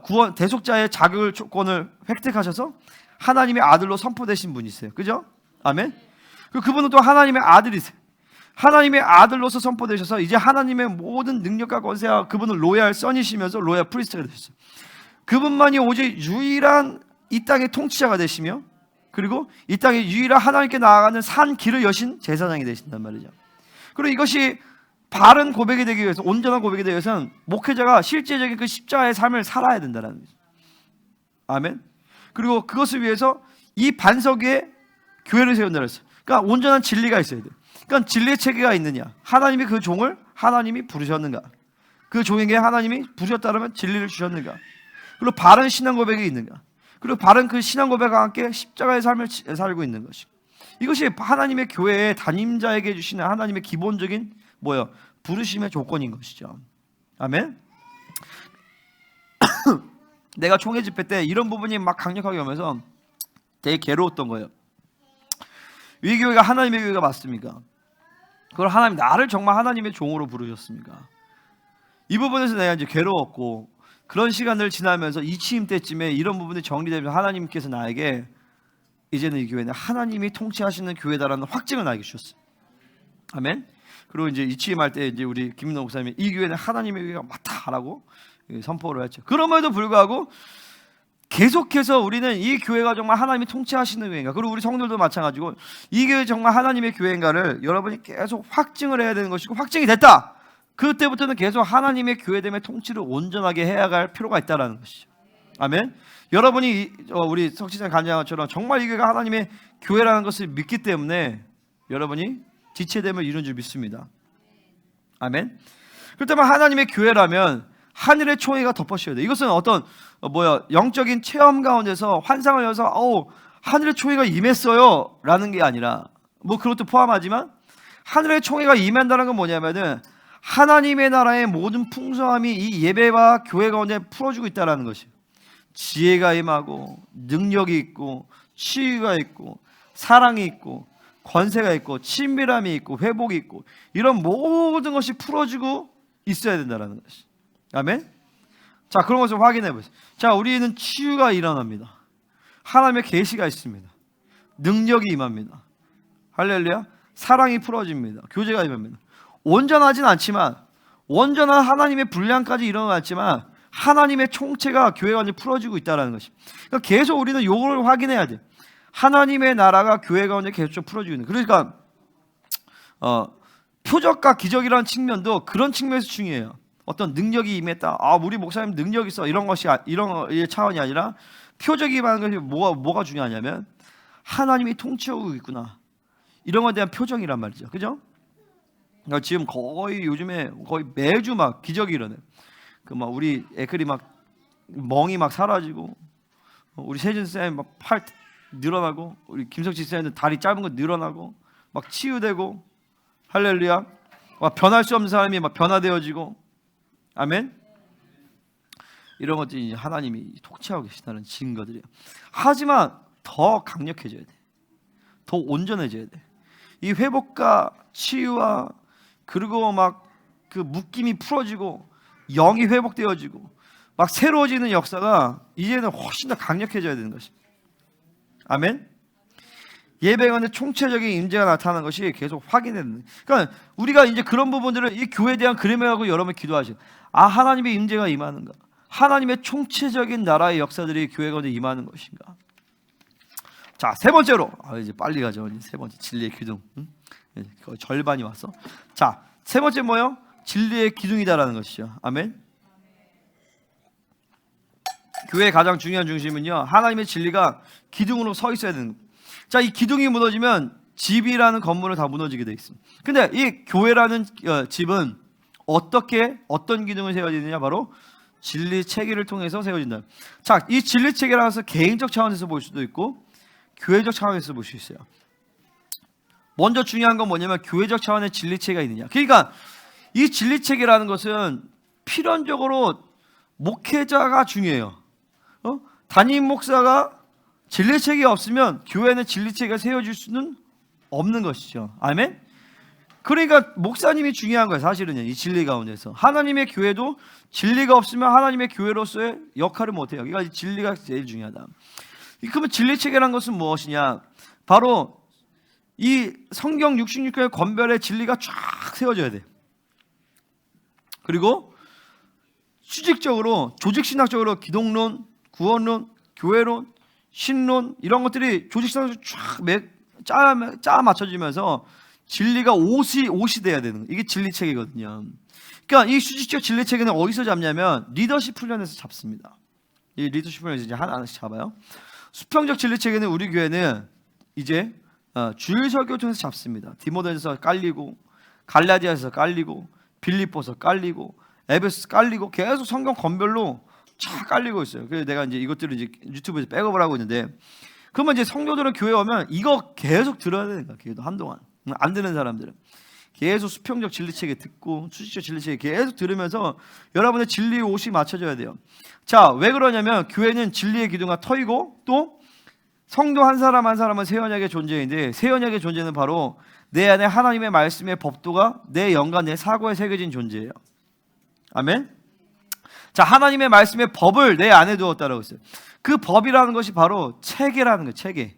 구원 대속자의 자격을 조건을 획득하셔서 하나님의 아들로 선포되신 분이세요. 그죠? 아멘. 그분은 또 하나님의 아들이세요. 하나님의 아들로서 선포되셔서 이제 하나님의 모든 능력과 권세와 그분은 로얄 선이시면서 로얄 프리스트가 되셨어요. 그분만이 오직 유일한 이 땅의 통치자가 되시며 그리고 이 땅에 유일한 하나님께 나아가는 산 길을 여신 제사장이 되신단 말이죠. 그리고 이것이 바른 고백이 되기 위해서, 온전한 고백이 되기 위해서는 목회자가 실제적인 그 십자가의 삶을 살아야 된다는 거죠. 아멘. 그리고 그것을 위해서 이 반석 위에 교회를 세운다고 했어요. 그러니까 온전한 진리가 있어야 돼요. 그러니까 진리의 체계가 있느냐, 하나님이 그 종을 하나님이 부르셨는가, 그 종에게 하나님이 부르셨다면 진리를 주셨는가, 그리고 바른 신앙 고백이 있는가, 그리고 바른 그 신앙 고백과 함께 십자가의 삶을 살고 있는 것이, 이것이 하나님의 교회의 담임자에게 주시는 하나님의 기본적인 부르심의 조건인 것이죠. 아멘. 내가 총회 집회 때 이런 부분이 막 강력하게 오면서 되게 괴로웠던 거예요. 이 교회가 하나님의 교회가 맞습니까? 그걸 하나님, 나를 정말 하나님의 종으로 부르셨습니까? 이 부분에서 내가 이제 괴로웠고, 그런 시간을 지나면서 이 취임 때쯤에 이런 부분이 정리되면서 하나님께서 나에게 이제는 이 교회는 하나님이 통치하시는 교회다라는 확증을 나에게 주셨어요. 아멘. 그리고 이제 이 취임할 때 이제 우리 김민호 목사님이 이 교회는 하나님의 교회가 맞다라고 선포를 했죠. 그럼에도 불구하고 계속해서 우리는 이 교회가 정말 하나님이 통치하시는 교회인가, 그리고 우리 성도들도 마찬가지고 이 교회 정말 하나님의 교회인가를 여러분이 계속 확증을 해야 되는 것이고, 확증이 됐다, 그때부터는 계속 하나님의 교회됨의 통치를 온전하게 해야 할 필요가 있다는 것이죠. 아멘. 여러분이 우리 석시장 간장처럼 정말 이 교회가 하나님의 교회라는 것을 믿기 때문에 여러분이 지체됨을 이룬 줄 믿습니다. 아멘. 그렇다면 하나님의 교회라면 하늘의 총회가 덮어씌워야 돼. 이것은 어떤 영적인 체험 가운데서 환상을 여서 하늘의 총회가 임했어요 라는 게 아니라, 그것도 포함하지만 하늘의 총회가 임한다는 건 뭐냐면은 하나님의 나라의 모든 풍성함이 이 예배와 교회 가운데 풀어주고 있다는 것이에요. 지혜가 임하고 능력이 있고 치유가 있고 사랑이 있고 권세가 있고 친밀함이 있고 회복이 있고, 이런 모든 것이 풀어주고 있어야 된다는 것이. 아멘. 자, 그런 것을 확인해 보세요. 자, 우리는 치유가 일어납니다. 하나님의 계시가 있습니다. 능력이 임합니다. 할렐루야. 사랑이 풀어집니다. 교제가 임합니다. 온전하진 않지만, 온전한 하나님의 분량까지 일어났지만 하나님의 총체가 교회가 이제 풀어지고 있다는 것이. 그러니까 계속 우리는 이걸 확인해야 돼. 하나님의 나라가 교회 가운데 계속 풀어지고 있는. 그러니까 표적과 기적이라는 측면도 그런 측면에서 중요해요. 어떤 능력이 임했다, 우리 목사님 능력 있어, 이런 것이 이런 차원이 아니라 표적이 임하는 것이 뭐가 중요하냐면 하나님이 통치하고 있구나, 이런 것에 대한 표정이란 말이죠. 그죠? 그러니까 지금 거의 요즘에 거의 매주 막 기적이 일어나요. 그 막 우리 애들이 막 멍이 막 사라지고, 우리 세진 쌤 막 팔 늘어나고, 우리 김석지 쌤은 다리 짧은 거 늘어나고, 막 치유되고, 할렐루야. 막 변할 수 없는 사람이 막 변화되어지고, 아멘. 이런 것들이 하나님이 통치하고 계시다는 증거들이에요. 하지만 더 강력해져야 돼. 더 온전해져야 돼. 이 회복과 치유와, 그리고 막 그 묶임이 풀어지고 영이 회복되어지고 막 새로워지는 역사가 이제는 훨씬 더 강력해져야 되는 것입니다. 아멘. 예배관의 총체적인 임재가 나타나는 것이 계속 확인되는. 그러니까 우리가 이제 그런 부분들을 이 교회에 대한 그림하고 여러분 기도하시고, 아, 하나님의 임재가 임하는가? 하나님의 총체적인 나라의 역사들이 교회 가운데 임하는 것인가? 자, 세 번째로, 이제 빨리 가죠. 세 번째, 진리의 기둥. 거의 절반이 왔어. 자, 세 번째 뭐요? 진리의 기둥이다라는 것이죠. 아멘. 교회의 가장 중요한 중심은요, 하나님의 진리가 기둥으로 서 있어야 되는 거예요. 자, 이 기둥이 무너지면 집이라는 건물은 다 무너지게 돼 있습니다. 근데 이 교회라는 집은 어떤 기둥을 세워지느냐? 바로 진리 체계를 통해서 세워진다. 자, 이 진리 체계라는 것은 개인적 차원에서 볼 수도 있고 교회적 차원에서 볼 수 있어요. 먼저 중요한 건 뭐냐면 교회적 차원의 진리 체계가 있느냐. 그러니까 이 진리 체계라는 것은 필연적으로 목회자가 중요해요. 담임 목사가 진리 체계가 없으면 교회는 진리 체계가 세워질 수는 없는 것이죠. 아멘. 그러니까 목사님이 중요한 거예요. 사실은요, 이 진리 가운데서 하나님의 교회도 진리가 없으면 하나님의 교회로서의 역할을 못해요. 그러니까 이 진리가 제일 중요하다. 그러면 진리 체계라는 것은 무엇이냐? 바로 이 성경 66교의 권별의 진리가 쫙 세워져야 돼. 그리고 수직적으로, 조직신학적으로 기독론, 구원론, 교회론, 신론, 이런 것들이 조직신학적으로 쫙 짜 맞춰지면서 진리가 옷이 돼야 되는 거예요. 이게 진리 체계거든요. 그러니까 이 수직적 진리 체계는 어디서 잡냐면 리더십 훈련에서 잡습니다. 이 리더십 훈련에서 이제 하나씩 잡아요. 수평적 진리 체계는 우리 교회는 이제 주일설교 통해서 잡습니다. 디모데전서 깔리고, 갈라디아에서 깔리고, 빌립보서 깔리고, 에베소 깔리고, 계속 성경 권별로 쫙 깔리고 있어요. 그래서 내가 이제 이것들을 이제 유튜브에서 백업을 하고 있는데, 그러면 이제 성도들은 교회 오면 이거 계속 들어야 되는 거야. 계속 한동안 안 듣는 사람들은 계속 수평적 진리체계 듣고 수직적 진리체계 계속 들으면서 여러분의 진리의 옷이 맞춰져야 돼요. 자, 왜 그러냐면 교회는 진리의 기둥과 터이고, 또 성도 한 사람 한 사람은 새 언약의 존재인데, 새 언약의 존재는 바로 내 안에 하나님의 말씀의 법도가 내 영과 내 사고에 새겨진 존재예요. 아멘. 자, 하나님의 말씀의 법을 내 안에 두었다라고 했어요. 그 법이라는 것이 바로 체계라는 거예요. 체계.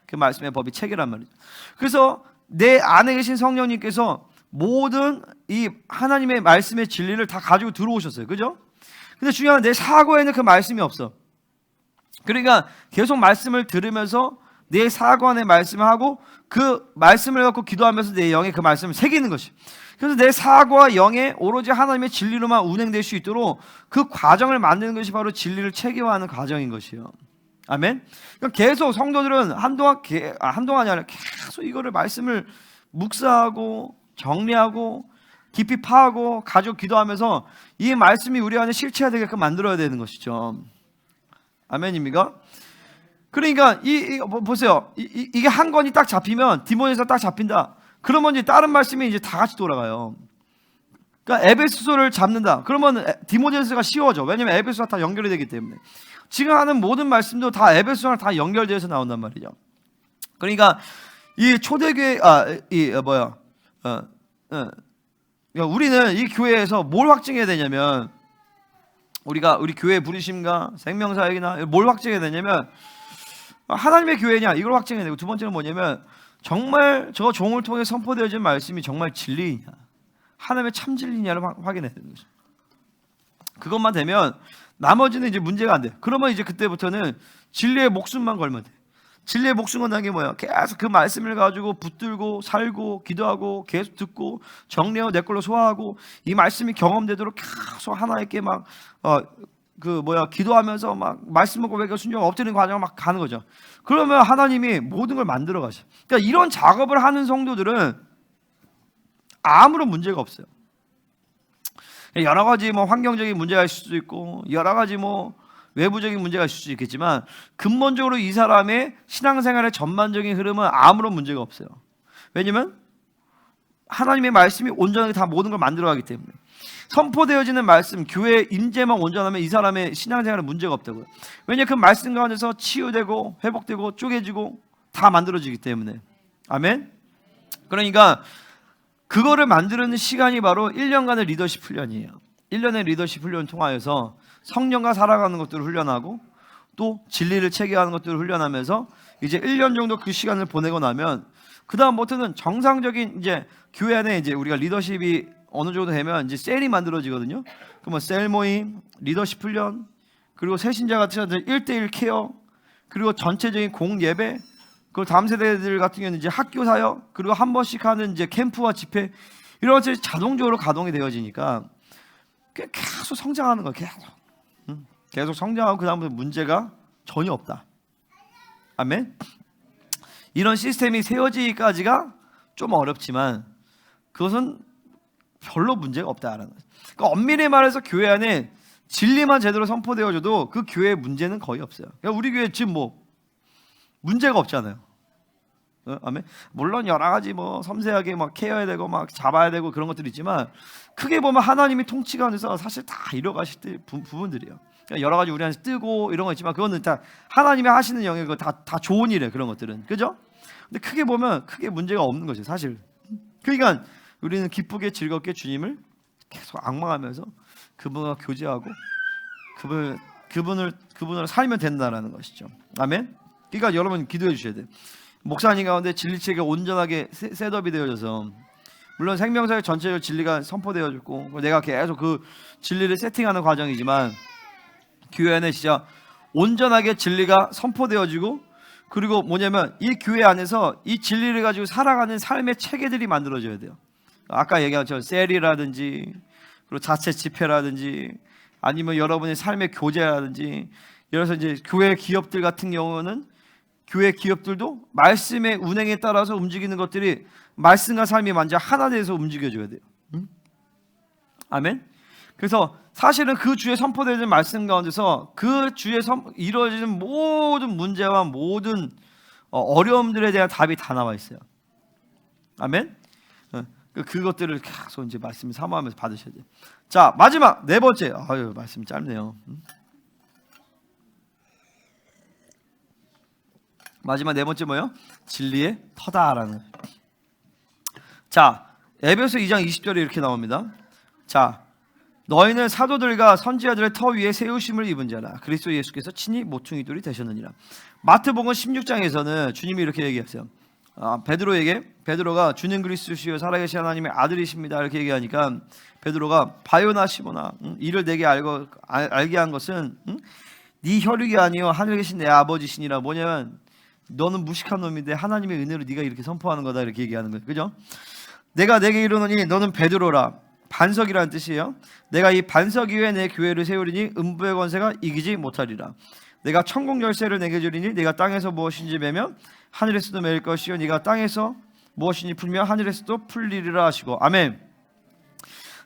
그 말씀의 법이 체계란 말이죠. 그래서 내 안에 계신 성령님께서 모든 이 하나님의 말씀의 진리를 다 가지고 들어오셨어요. 그죠? 근데 중요한 건 내 사고에는 그 말씀이 없어. 그러니까 계속 말씀을 들으면서 내 사고 안에 말씀을 하고 그 말씀을 갖고 기도하면서 내 영에 그 말씀을 새기는 것이. 그래서 내 사고와 영에 오로지 하나님의 진리로만 운행될 수 있도록 그 과정을 만드는 것이 바로 진리를 체계화하는 과정인 것이에요. 아멘. 그러니까 계속 성도들은 한동안이 아니라 계속 이거를 말씀을 묵상하고 정리하고 깊이 파하고 가지고 기도하면서 이 말씀이 우리 안에 실체화되게끔 만들어야 되는 것이죠. 아멘입니까? 그러니까 보세요. 이게 한 권이 딱 잡히면, 디모데서 딱 잡힌다. 그러면 이제 다른 말씀이 이제 다 같이 돌아가요. 그러니까 에베소서를 잡는다. 그러면 디모데서가 쉬워져. 왜냐면 에베소가 다 연결이 되기 때문에. 지금 하는 모든 말씀도 다 에베소랑 다 연결되어서 나온단 말이죠. 그러니까 이 초대교회 우리는 이 교회에서 뭘 확증해야 되냐면, 우리 교회 부르심과 생명사역이나 뭘 확증해야 되냐면 하나님의 교회냐, 이걸 확증해야 되고, 두 번째는 뭐냐면 정말 저 종을 통해 선포되어진 말씀이 정말 진리이냐, 하나님의 참 진리냐를 확인해야 되는 거죠. 그것만 되면 나머지는 이제 문제가 안 돼. 그러면 이제 그때부터는 진리의 목숨만 걸면 돼. 진리의 목숨 건다는 게 뭐야? 계속 그 말씀을 가지고 붙들고 살고 기도하고 계속 듣고 정리하고 내 걸로 소화하고 이 말씀이 경험되도록 계속 하나님께 막 기도하면서 막 말씀을 고백하고 순종 엎드리는 과정을 막 가는 거죠. 그러면 하나님이 모든 걸 만들어 가셔. 그러니까 이런 작업을 하는 성도들은 아무런 문제가 없어요. 여러 가지 환경적인 문제가 있을 수도 있고 여러 가지 외부적인 문제가 있을 수 있겠지만 근본적으로 이 사람의 신앙생활의 전반적인 흐름은 아무런 문제가 없어요. 왜냐면 하나님의 말씀이 온전하게 다 모든 걸 만들어가기 때문에 선포되어지는 말씀, 교회의 임재만 온전하면 이 사람의 신앙생활에 문제가 없다고요. 왜냐하면 그 말씀 가운데서 치유되고 회복되고 쪼개지고 다 만들어지기 때문에. 아멘. 그러니까 그거를 만드는 시간이 바로 1년간의 리더십 훈련이에요. 1년의 리더십 훈련을 통하여서 성령과 살아가는 것들을 훈련하고 또 진리를 체계하는 것들을 훈련하면서 이제 1년 정도 그 시간을 보내고 나면 그 다음부터는 정상적인 이제 교회 안에 이제 우리가 리더십이 어느 정도 되면 이제 셀이 만들어지거든요. 그러면 셀 모임, 리더십 훈련, 그리고 새신자 같은 사람들 1대1 케어, 그리고 전체적인 공 예배, 그리고 다음 세대들 같은 경우는 이제 학교 사역, 그리고 한 번씩 하는 이제 캠프와 집회 이런 것들이 자동적으로 가동이 되어지니까 계속 성장하는 거예요. 계속 성장하고 그 다음부터 문제가 전혀 없다. 아멘. 이런 시스템이 세워지기까지가 좀 어렵지만 그것은 별로 문제가 없다라는 거죠. 그러니까 엄밀히 말해서 교회 안에 진리만 제대로 선포되어져도 그 교회에 문제는 거의 없어요. 그러니까 우리 교회 지금 문제가 없잖아요. 아멘. 물론 여러 가지 섬세하게 케어해야 되고 잡아야 되고 그런 것들이 있지만 크게 보면 하나님이 통치 가운데서 사실 다 이뤄가실 부분들이에요. 그러니까 여러 가지 우리한테 뜨고 이런 거 있지만 그거는 다 하나님이 하시는 영역이고 다 좋은 일이에요. 그런 것들은. 그죠? 근데 크게 보면 크게 문제가 없는 거죠. 사실. 그러니까 우리는 기쁘게 즐겁게 주님을 계속 앙망하면서 그분과 교제하고 그분을 살면 된다라는 것이죠. 아멘. 그러니까 여러분 기도해 주셔야 돼요. 목사님 가운데 진리체가 온전하게 셋업이 되어져서 물론 생명사역 전체적 진리가 선포되어졌고 내가 계속 그 진리를 세팅하는 과정이지만 교회 안에 진짜 온전하게 진리가 선포되어지고 그리고 뭐냐면 이 교회 안에서 이 진리를 가지고 살아가는 삶의 체계들이 만들어져야 돼요. 아까 얘기한 것처럼 셀이라든지 그리고 자체 집회라든지 아니면 여러분의 삶의 교제라든지 그래서 이제 교회 기업들 같은 경우는 교회 기업들도 말씀의 운행에 따라서 움직이는 것들이 말씀과 삶이 완전 하나 돼서 움직여줘야 돼요. 아멘. 그래서 사실은 그 주에 선포되는 말씀 가운데서 그 주에 이루어지는 모든 문제와 모든 어려움들에 대한 답이 다 나와 있어요. 아멘. 그것들을 계속 이제 말씀 사모하면서 받으셔야 돼요. 자, 마지막 네 번째. 말씀이 짧네요. 마지막 네 번째 뭐예요? 진리의 터다라는. 자, 에베소 2장 20절에 이렇게 나옵니다. 자, 너희는 사도들과 선지자들의 터 위에 세우심을 입은 자라. 그리스도 예수께서 친히 모퉁이돌이 되셨느니라. 마태복음 16장에서는 주님이 이렇게 얘기하세요. 베드로가 주님 그리스도시요 살아계신 하나님의 아들이십니다 이렇게 얘기하니까 베드로가 바요나 시모나 이를 내게 알게 한 것은 네 혈육이 아니요 하늘에 계신 내 아버지시니라. 뭐냐면 너는 무식한 놈인데 하나님의 은혜로 네가 이렇게 선포하는 거다 이렇게 얘기하는 거예요. 그죠? 내가 내게 이르노니 너는 베드로라. 반석이라는 뜻이에요. 내가 이 반석 위에 내 교회를 세우리니 음부의 권세가 이기지 못하리라. 내가 천국 열쇠를 내게 주리니 네가 땅에서 무엇인지 매면 하늘에서도 매일 것이요 네가 땅에서 무엇인지 풀면 하늘에서도 풀리리라 하시고. 아멘.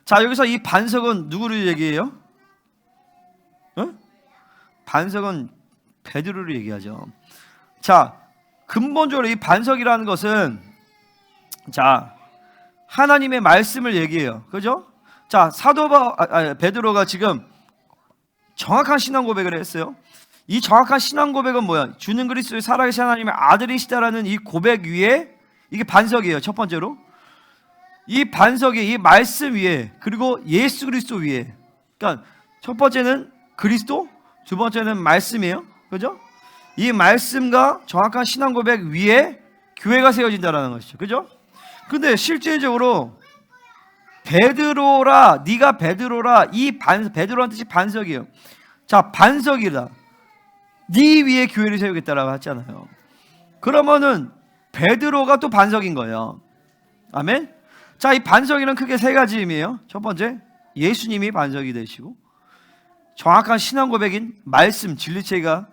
자, 여기서 이 반석은 누구를 얘기해요? 반석은 베드로를 얘기하죠. 자, 근본적으로 이 반석이라는 것은 자 하나님의 말씀을 얘기해요. 그죠? 자, 베드로가 지금 정확한 신앙 고백을 했어요. 이 정확한 신앙 고백은 뭐야? 주는 그리스도의 살아계신 하나님의 아들이시다라는 이 고백 위에 이게 반석이에요. 첫 번째로 이 반석이 이 말씀 위에 그리고 예수 그리스도 위에. 그러니까 첫 번째는 그리스도, 두 번째는 말씀이에요. 그죠? 이 말씀과 정확한 신앙 고백 위에 교회가 세워진다라는 것이죠. 그죠? 근데 실질적으로 베드로라, 네가 베드로라, 베드로라는 뜻이 반석이에요. 자, 반석이다. 네 위에 교회를 세우겠다라고 했잖아요. 그러면은 베드로가 또 반석인 거예요. 아멘. 자, 이 반석이는 크게 세 가지 의미예요. 첫 번째, 예수님이 반석이 되시고, 정확한 신앙 고백인 말씀, 진리체가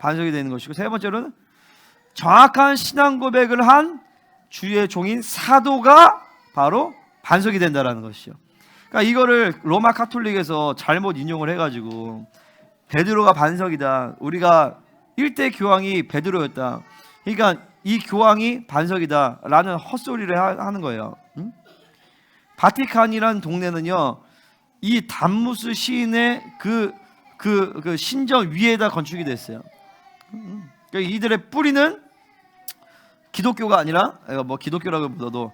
반석이 되는 것이고, 세 번째로는 정확한 신앙 고백을 한 주의 종인 사도가 바로 반석이 된다라는 것이요. 그러니까 이거를 로마 카톨릭에서 잘못 인용을 해가지고 베드로가 반석이다, 우리가 일대 교황이 베드로였다, 그러니까 이 교황이 반석이다라는 헛소리를 하는 거예요. 바티칸이라는 동네는요, 이 담무스 시인의 그 신전 위에다 건축이 됐어요. 그러니까 이들의 뿌리는 기독교가 아니라, 뭐 기독교라고보다도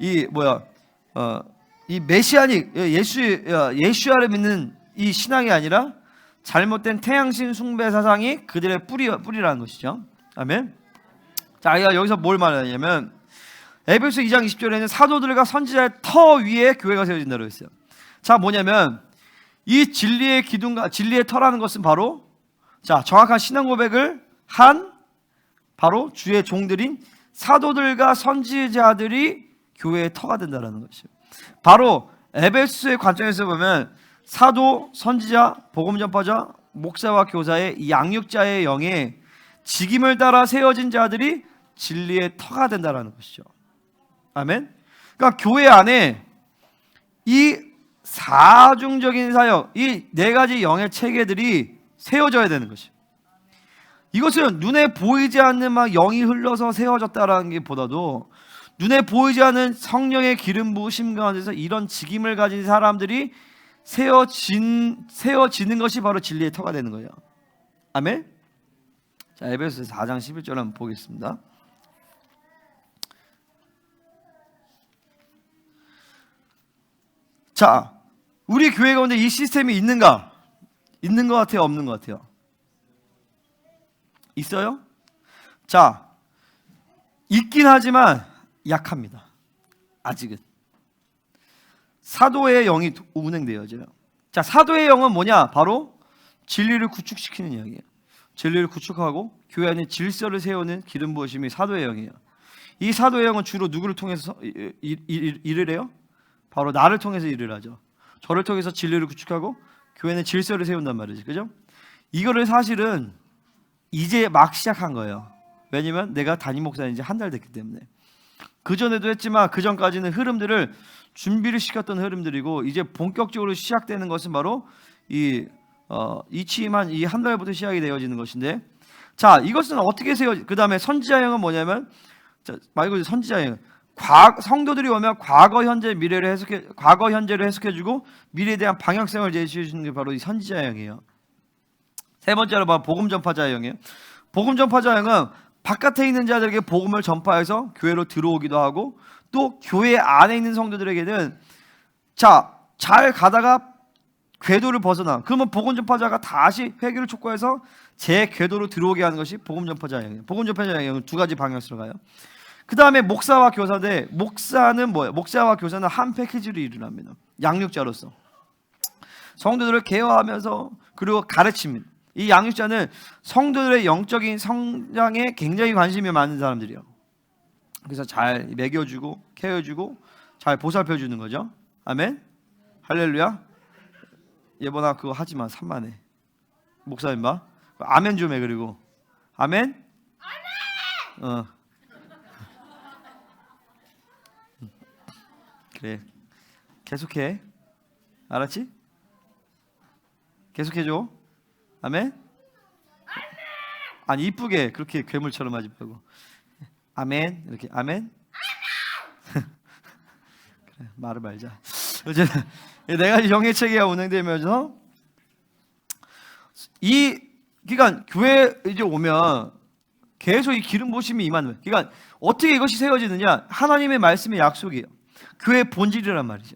이 메시아닉 예수야를 믿는 이 신앙이 아니라 잘못된 태양신 숭배 사상이 그들의 뿌리라는 것이죠. 아멘. 자, 여기서 뭘 말하냐면 에베소 2장 20절에는 사도들과 선지자의 터 위에 교회가 세워진다고 했어요. 자, 뭐냐면 이 진리의 기둥과 진리의 터라는 것은 바로, 자, 정확한 신앙 고백을 한 바로 주의 종들인 사도들과 선지자들이 교회의 터가 된다는 것이죠. 바로 에베소의 관점에서 보면 사도, 선지자, 복음 전파자, 목사와 교사의 이 양육자의 영에 직임을 따라 세워진 자들이 진리의 터가 된다는 것이죠. 아멘. 그러니까 교회 안에 이 사중적인 사역, 이 네 가지 영의 체계들이 세워져야 되는 것이죠. 이것은 눈에 보이지 않는 막 영이 흘러서 세워졌다라는 게 보다도 눈에 보이지 않는 성령의 기름 부으심 가운데서 이런 직임을 가진 사람들이 세워지는 것이 바로 진리의 터가 되는 거예요. 아멘. 자, 에베소서 4장 11절 한번 보겠습니다. 자, 우리 교회 가운데 이 시스템이 있는가? 있는 것 같아요? 없는 것 같아요? 있어요? 자, 있긴 하지만 약합니다. 아직은. 사도의 영이 운행되어져요. 자, 사도의 영은 뭐냐? 바로 진리를 구축시키는 영이에요. 진리를 구축하고 교회 안에 질서를 세우는 기름 부으심이 사도의 영이에요. 이 사도의 영은 주로 누구를 통해서 일을 해요? 바로 나를 통해서 일을 하죠. 저를 통해서 진리를 구축하고 교회는 질서를 세운단 말이죠. 그죠? 이거를 사실은 이제 막 시작한 거예요. 왜냐면 내가 담임 목사인 지 한 달 됐기 때문에. 그전에도 했지만 그전까지는 흐름들을 준비를 시켰던 흐름들이고, 이제 본격적으로 시작되는 것은 바로 이 취임한 이 한 달부터 시작이 되어지는 것인데, 자, 이것은 어떻게 그 다음에 선지자형은 뭐냐면, 자, 말고 선지자형, 성도들이 오면 과거 현재를 해석해주고 미래에 대한 방향성을 제시해주는 게 바로 이 선지자형이에요. 세 번째로 바로 복음 전파자형이에요. 복음 전파자형은 바깥에 있는 자들에게 복음을 전파해서 교회로 들어오기도 하고, 또 교회 안에 있는 성도들에게는, 자, 잘 가다가 궤도를 벗어나, 그러면 복음 전파자가 다시 회개를 촉구해서 제 궤도로 들어오게 하는 것이 복음 전파자형이에요. 복음 전파자형은 두 가지 방향으로 가요. 그 다음에 목사와 교사인데, 목사는 뭐예요? 목사와 교사는 한 패키지로 일을 합니다. 양육자로서 성도들을 개화하면서 그리고 가르칩니다. 이 양육자는 성도들의 영적인 성장에 굉장히 관심이 많은 사람들이에요. 그래서 잘 먹여주고 케어주고 잘 보살펴주는 거죠. 아멘. 할렐루야. 예번아 그거 하지마. 산만해. 목사님 봐. 아멘 좀 해. 그리고 아멘. 그래, 계속해. 알았지? 계속해줘. 아멘. 아니, 이쁘게 그렇게 괴물처럼 하지 말고 아멘. 이렇게 아멘. 그래, 말을 말자. 어쨌든 내가 영의 체계가 운행되면서 그러니까 교회 이제 오면 계속 이 기름 부으심이 임하는 거예요. 그러니까 어떻게 이것이 세워지느냐? 하나님의 말씀의 약속이에요. 교회의 본질이란 말이죠.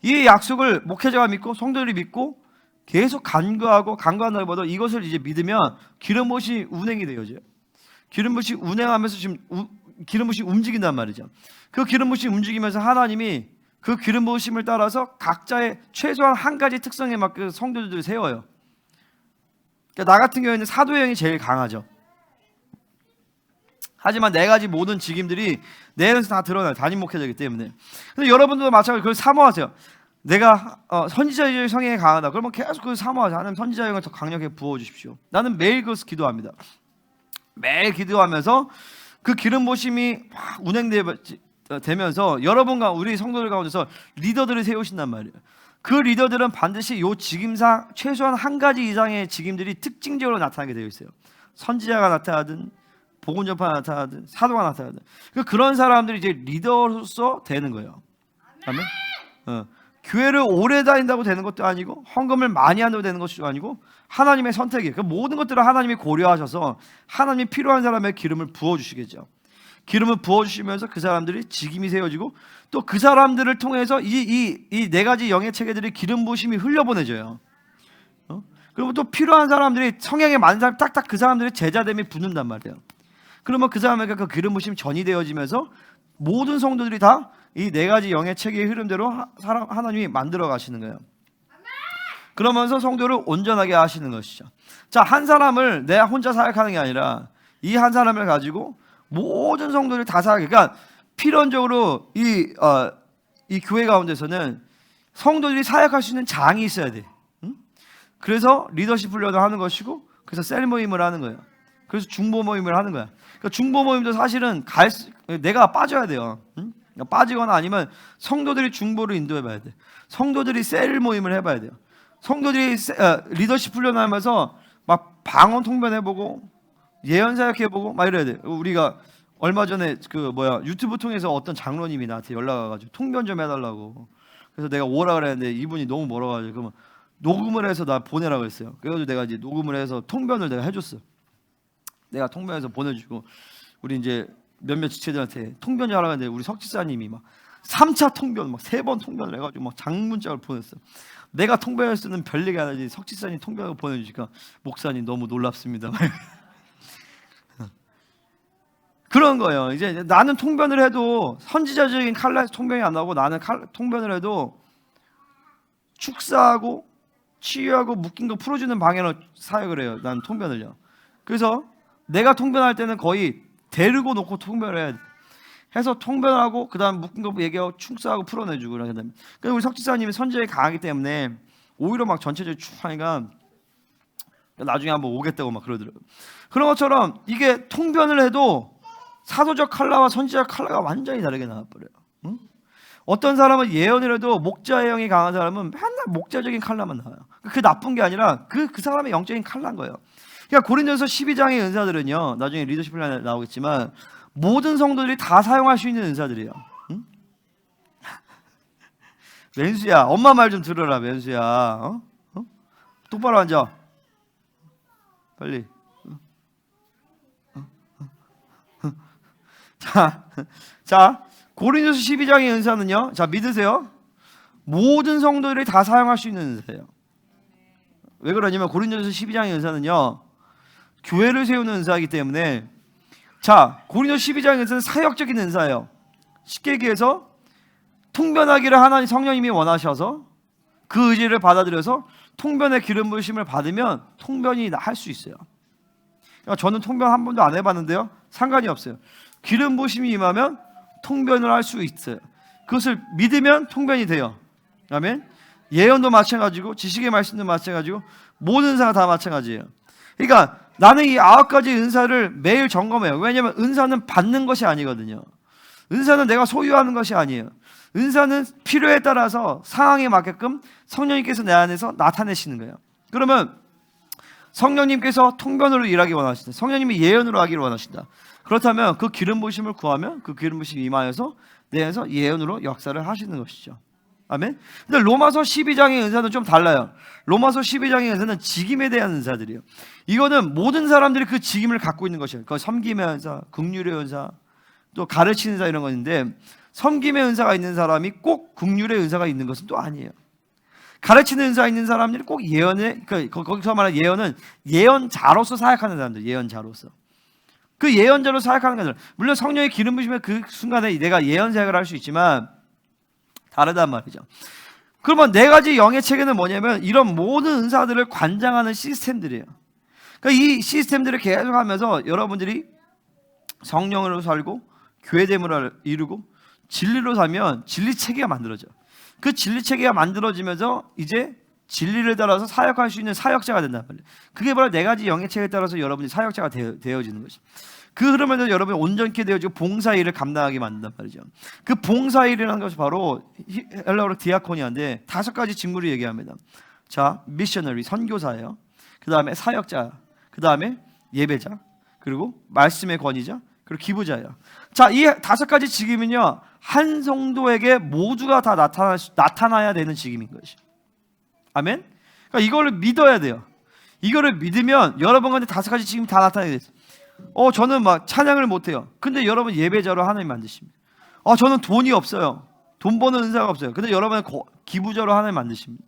이 약속을 목회자가 믿고 성도들이 믿고 계속 간구한다기보다 이것을 이제 믿으면 기름 부으심이 운행이 되어져요. 기름 부으심이 운행하면서 지금 기름 부으심이 움직인단 말이죠. 그 기름 부으심이 움직이면서 하나님이 그 기름 부으심을 따라서 각자의 최소한 한 가지 특성에 맞게 성도들을 세워요. 그러니까 나 같은 경우에는 사도의 영이 제일 강하죠. 하지만 네 가지 모든 직임들이 내 안에서 다 드러나요. 담임 목회자이기 때문에. 근데 여러분들도 마찬가지로 그걸 사모하세요. 내가 선지자의 성향이 강하다. 그러면 계속 그 사모하자. 하나님 선지자의 영을 더 강력하게 부어주십시오. 나는 매일 그것을 기도합니다. 매일 기도하면서 그 기름 부으심이 막 운행되면서 여러분과 우리 성도들 가운데서 리더들을 세우신단 말이에요. 그 리더들은 반드시 요 직임상 최소한 한 가지 이상의 직임들이 특징적으로 나타나게 되어 있어요. 선지자가 나타나든 복음 전파가 나타나든 사도가 나타나든 그런 사람들이 이제 리더로서 되는 거예요. 아멘. 교회를 오래 다닌다고 되는 것도 아니고 헌금을 많이 한다고 되는 것도 아니고 하나님의 선택이에요. 그 모든 것들을 하나님이 고려하셔서 하나님이 필요한 사람의 기름을 부어주시겠죠. 기름을 부어주시면서 그 사람들이 직임이 세워지고 또 그 사람들을 통해서 이 네 가지 영의 체계들이 기름 부으심이 흘려보내져요. 그리고 또 필요한 사람들이 성향에 맞는 사람 딱딱 그 사람들이 제자됨이 붙는단 말이에요. 그러면 그 사람에게 그 기름 부으심이 전이 되어지면서 모든 성도들이 다 이 네 가지 영의 체계의 흐름대로 하나님이 만들어 가시는 거예요. 그러면서 성도를 온전하게 하시는 것이죠. 자, 한 사람을 내가 혼자 사역하는 게 아니라 이 한 사람을 가지고 모든 성도들이 다 사역해. 그러니까 필연적으로 이 교회 가운데서는 성도들이 사역할 수 있는 장이 있어야 돼. 그래서 리더십 훈련을 하는 것이고, 그래서 셀 모임을 하는 거예요. 그래서 중보 모임을 하는 거야. 그러니까 중보 모임도 사실은 내가 빠져야 돼요. 빠지거나 아니면 성도들이 중보를 인도해 봐야 돼. 성도들이 셀 모임을 해봐야 돼요. 성도들이 리더십 훈련하면서 막 방언 통변해보고 예언 사역해보고 막 이래야 돼. 우리가 얼마 전에 유튜브 통해서 어떤 장로님이 나한테 연락 와가지고 통변 좀 해달라고. 그래서 내가 오라 그랬는데 이분이 너무 멀어가지고 그러면 녹음을 해서 나 보내라고 했어요. 그래가지고 내가 이제 녹음을 해서 통변을 내가 해줬어. 내가 통변해서 보내주고 우리 이제 몇몇 지체들한테 통변을 하라고 했는데 우리 석지사님이 막 3차 통변 막 3번 통변을 해가지고 막 장문장을 보냈어. 내가 통변할 수는 별 얘기 안 하지 석지사님 통변을 보내주니까 목사님 너무 놀랍습니다. 그런 거예요. 이제 나는 통변을 해도 선지자적인 칼라에서 통변이 안 나오고 나는 통변을 해도 축사하고 치유하고 묶인 거 풀어주는 방향으로 사역을 해요. 나는 통변을요. 그래서 내가 통변할 때는 거의 데리고 놓고 통변을 해야 돼. 해서 통변을 하고 그 다음 묶인 거 얘기하고 축사하고 풀어내주고 그러게 됩니다. 그래서 우리 석지사님이 선지자에 강하기 때문에 오히려 막 전체적으로 쭉 하니까 나중에 한번 오겠다고 막 그러더라고요. 그런 것처럼 이게 통변을 해도 사도적 칼라와 선지자적 칼라가 완전히 다르게 나와버려요. 응? 어떤 사람은 예언을 해도 목자의 영이 강한 사람은 맨날 목자적인 칼라만 나와요. 그게 나쁜 게 아니라 그 사람의 영적인 칼라인 거예요. 그러니까 고린도서 12장의 은사들은요, 나중에 리더십 플랜에 나오겠지만 모든 성도들이 다 사용할 수 있는 은사들이에요. 응? 왼수야, 엄마 말 좀 들어라, 왼수야. 똑바로 앉아. 빨리. 자, 고린도서 12장의 은사는요, 자, 믿으세요. 모든 성도들이 다 사용할 수 있는 은사예요. 왜 그러냐면 고린도서 12장의 은사는요, 교회를 세우는 은사이기 때문에, 자, 고린도서 12장의 은사는 사역적인 은사예요. 쉽게 얘기해서 통변하기를 하나님 성령님이 원하셔서 그 의지를 받아들여서 통변의 기름 부으심을 받으면 통변이 할 수 있어요. 그러니까 저는 통변 한 번도 안 해봤는데요, 상관이 없어요. 기름 부으심이 임하면 통변을 할 수 있어요. 그것을 믿으면 통변이 돼요. 아멘. 예언도 마찬가지고 지식의 말씀도 마찬가지고 모든 은사가 다 마찬가지예요. 그러니까 나는 이 9가지 은사를 매일 점검해요. 왜냐하면 은사는 받는 것이 아니거든요. 은사는 내가 소유하는 것이 아니에요. 은사는 필요에 따라서 상황에 맞게끔 성령님께서 내 안에서 나타내시는 거예요. 그러면 성령님께서 통변으로 일하기 원하신다. 성령님이 예언으로 하기를 원하신다. 그렇다면 그 기름 부으심을 구하면 그 기름 부으심이 임하여서 내 안에서 예언으로 역사를 하시는 것이죠. 아멘. 근데 로마서 12장의 은사는 좀 달라요. 로마서 12장의 은사는 직임에 대한 은사들이에요. 이거는 모든 사람들이 그 직임을 갖고 있는 것이에요. 그 섬김의 은사, 긍휼의 은사, 또 가르치는 은사 이런 것인데 섬김의 은사가 있는 사람이 꼭 긍휼의 은사가 있는 것은 또 아니에요. 가르치는 은사가 있는 사람들이 꼭 예언에, 거기서 말하는 예언은 예언자로서 사역하는 사람들, 예언자로서. 그 예언자로 사역하는 것들. 물론 성령의 기름 부으시면 그 순간에 내가 예언 사역을 할 수 있지만 다르단 말이죠. 그러면 네 가지 영의 체계는 뭐냐면 이런 모든 은사들을 관장하는 시스템들이에요. 그러니까 이 시스템들을 계속하면서 여러분들이 성령으로 살고 교회됨을 이루고 진리로 살면 진리 체계가 만들어져. 그 진리 체계가 만들어지면서 이제 진리를 따라서 사역할 수 있는 사역자가 된단 말이에요. 그게 바로 네 가지 영의 체계에 따라서 여러분이 사역자가 되어지는 것이. 그 흐름에서 여러분이 온전케 되어지고 봉사일을 감당하게 만든단 말이죠. 그 봉사일이라는 것이 바로 헬라어로 디아코니아인데 5가지 직무를 얘기합니다. 자, 미셔너리, 선교사예요. 그 다음에 사역자, 그 다음에 예배자, 그리고 말씀의 권위자, 그리고 기부자예요. 자, 이 5가지 직임은요, 한 성도에게 모두가 다 나타나야 되는 직임인 것이. 아멘? 그러니까 이거를 믿어야 돼요. 이거를 믿으면 여러분 가운데 5가지 직임이 다 나타나게 돼요. 저는 막 찬양을 못해요. 근데 여러분 예배자로 하나님 만드십니다. 저는 돈이 없어요. 돈 버는 은사가 없어요. 근데 여러분은 기부자로 하나님 만드십니다.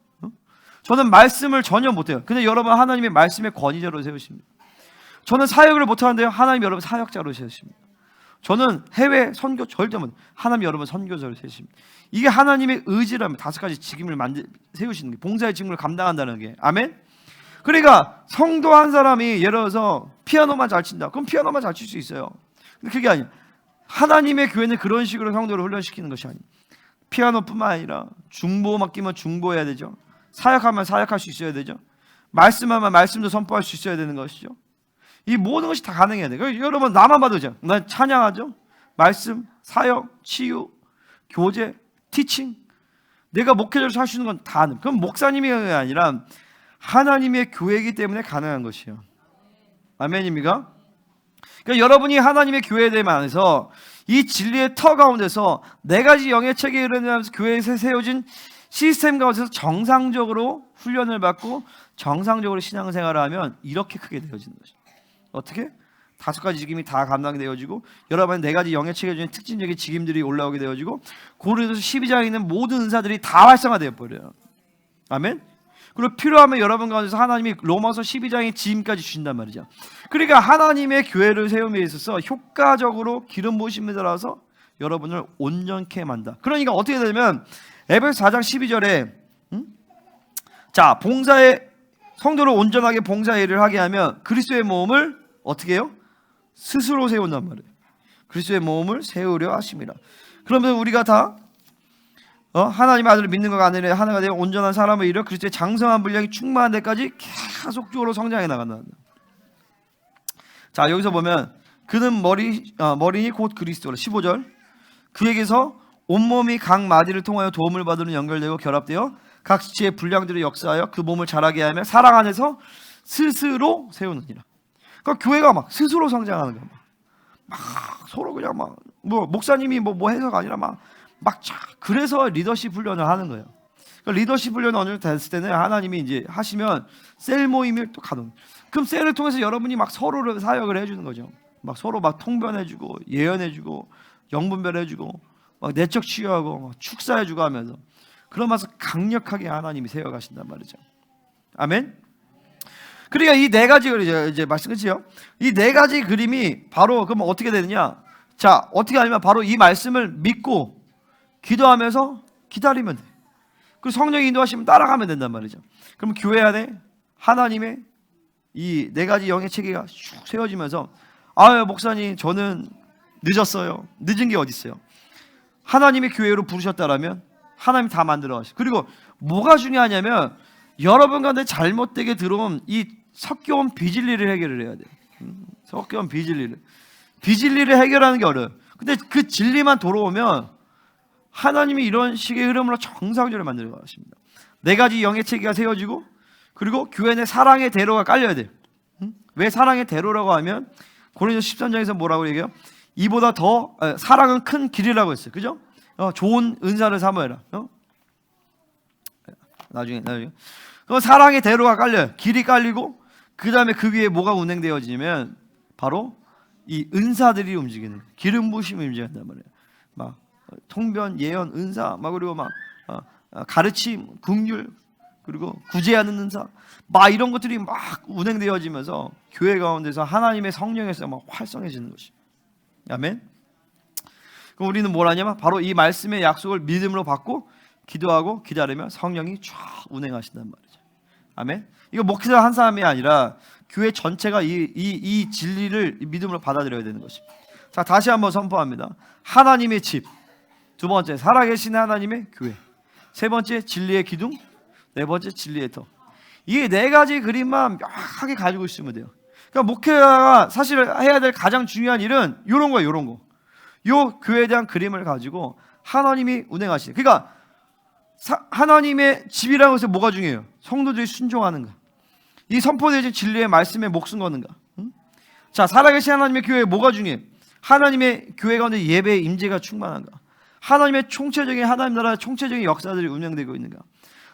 저는 말씀을 전혀 못해요. 근데 여러분 하나님의 말씀의 권위자로 세우십니다. 저는 사역을 못하는데요, 하나님 여러분 사역자로 세우십니다. 저는 해외 선교 절대 못해요. 하나님 여러분 선교자로 세우십니다. 이게 하나님의 의지라면 5가지 직임을 세우시는 게, 봉사의 직무를 감당한다는 게. 아멘? 그러니까 성도 한 사람이 예를 들어서 피아노만 잘 친다. 그럼 피아노만 잘 칠 수 있어요. 근데 그게 아니에요. 하나님의 교회는 그런 식으로 성도를 훈련시키는 것이 아니에요. 피아노뿐만 아니라 중보 맡기면 중보해야 되죠. 사역하면 사역할 수 있어야 되죠. 말씀하면 말씀도 선포할 수 있어야 되는 것이죠. 이 모든 것이 다 가능해야 돼요. 여러분 나만 봐도 죠. 난 찬양하죠. 말씀, 사역, 치유, 교제, 티칭. 내가 목회자로 살 수 있는 건 다 하는. 그럼 목사님이 아니라 하나님의 교회이기 때문에 가능한 것이에요. 아멘입니까? 그러니까 여러분이 하나님의 교회에 대해서 이 진리의 터 가운데서 4가지 영의 체계에 흐르면서 교회에서 세워진 시스템 가운데서 정상적으로 훈련을 받고 정상적으로 신앙생활을 하면 이렇게 크게 되어지는 것이죠. 어떻게? 5가지 직임이 다 감당되어지고 여러분의 4가지 영의 체계 중에 특징적인 직임들이 올라오게 되어지고 고린도서 12장에 있는 모든 은사들이 다 활성화되어 버려요. 아멘? 그리고 필요하면 여러분 가운데서 하나님이 로마서 12장의 지임까지 주신단 말이죠. 그러니까 하나님의 교회를 세움에 있어서 효과적으로 기름 부으심에 따라서 여러분을 온전케 만다. 그러니까 어떻게 되냐면 에베소 4장 12절에 자, 봉사의 성도를 온전하게 봉사 일을 하게 하면 그리스도의 몸을 어떻게 해요? 스스로 세운단 말이에요. 그리스도의 몸을 세우려 하십니다. 그러면 우리가 다 하나님의 아들을 믿는 것과 아내를 하나가 되어 온전한 사람을 이루어 그리스도의 장성한 분량이 충만한 데까지 계속적으로 성장해 나간다. 자, 여기서 보면 그는 머리니 곧 그리스도라. 15절 그에게서 온몸이 각 마디를 통하여 도움을 받으는 연결되고 결합되어 각 지체의 분량들을 역사하여 그 몸을 자라게 하며 사랑 안에서 스스로 세우느니라. 그러니까 교회가 막 스스로 성장하는 거야. 막 서로 그냥 막 목사님이 뭐 해서가 아니라 막 그래서 리더십 훈련을 하는 거예요. 그러니까 리더십 훈련이 어느 정도 됐을 때는 하나님이 이제 하시면 셀 모임을 또 가동. 그럼 셀을 통해서 여러분이 막 서로를 사역을 해주는 거죠. 막 서로 막 통변해주고 예언해주고 영분별해주고 막 내적 치유하고 막 축사해주고 하면서 그러면서 강력하게 하나님이 세워가신단 말이죠. 아멘. 그러니까 이 4가지 이제 말씀 끝이요. 이 4가지 그림이 바로 그러면 어떻게 되느냐? 자, 어떻게 하냐면 바로 이 말씀을 믿고 기도하면서 기다리면 돼. 그리고 성령이 인도하시면 따라가면 된단 말이죠. 그럼 교회 안에 하나님의 이 4가지 영의 체계가 쭉 세워지면서 목사님 저는 늦었어요. 늦은 게 어디 있어요? 하나님의 교회로 부르셨다라면 하나님 다 만들어 가시고 그리고 뭐가 중요하냐면 여러분 가운데 잘못되게 들어온 이 섞여온 비진리를 해결을 해야 돼요. 섞여온 비진리를 해결하는 게 어려워요. 근데 그 진리만 돌아오면 하나님이 이런 식의 흐름으로 정상적으로 만들어 가십니다. 4가지 영의 체계가 세워지고 그리고 교회 내 사랑의 대로가 깔려야 돼요. 왜 사랑의 대로라고 하면 고린도서 13장에서 뭐라고 얘기해요? 이보다 더 사랑은 큰 길이라고 했어요. 그죠? 좋은 은사를 삼아라. 나중에. 그럼 사랑의 대로가 깔려요. 길이 깔리고 그 다음에 그 위에 뭐가 운행되어지면 바로 이 은사들이 움직이는 기름 부심이 움직인단 말이에요. 막 통변, 예언, 은사, 막 그리고 막 가르침, 긍휼, 그리고 구제하는 은사, 막 이런 것들이 막 운행되어지면서 교회 가운데서 하나님의 성령에서 막 활성해지는 것이. 아멘. 그럼 우리는 뭘 하냐면 바로 이 말씀의 약속을 믿음으로 받고 기도하고 기다리면 성령이 쫙 운행하신단 말이죠. 아멘. 이거 목회자 한 사람이 아니라 교회 전체가 이 진리를 믿음으로 받아들여야 되는 것입니다. 자, 다시 한번 선포합니다. 하나님의 집. 2번째, 살아계신 하나님의 교회. 세 번째 진리의 기둥, 네 번째 진리의 터. 이 네 가지 그림만 명확하게 가지고 있으면 돼요. 그러니까 목회자가 사실 해야 될 가장 중요한 일은 이런 거예요. 이런 거. 요 교회에 대한 그림을 가지고 하나님이 운행하시는. 그러니까 하나님의 집이라는 것은 뭐가 중요해요? 성도들이 순종하는가. 이 선포되어진 진리의 말씀에 목숨 거는가. 자, 살아계신 하나님의 교회에 뭐가 중요해? 하나님의 교회 가운데 예배의 임재가 충만한가. 하나님의 총체적인 하나님 나라의 총체적인 역사들이 운영되고 있는가.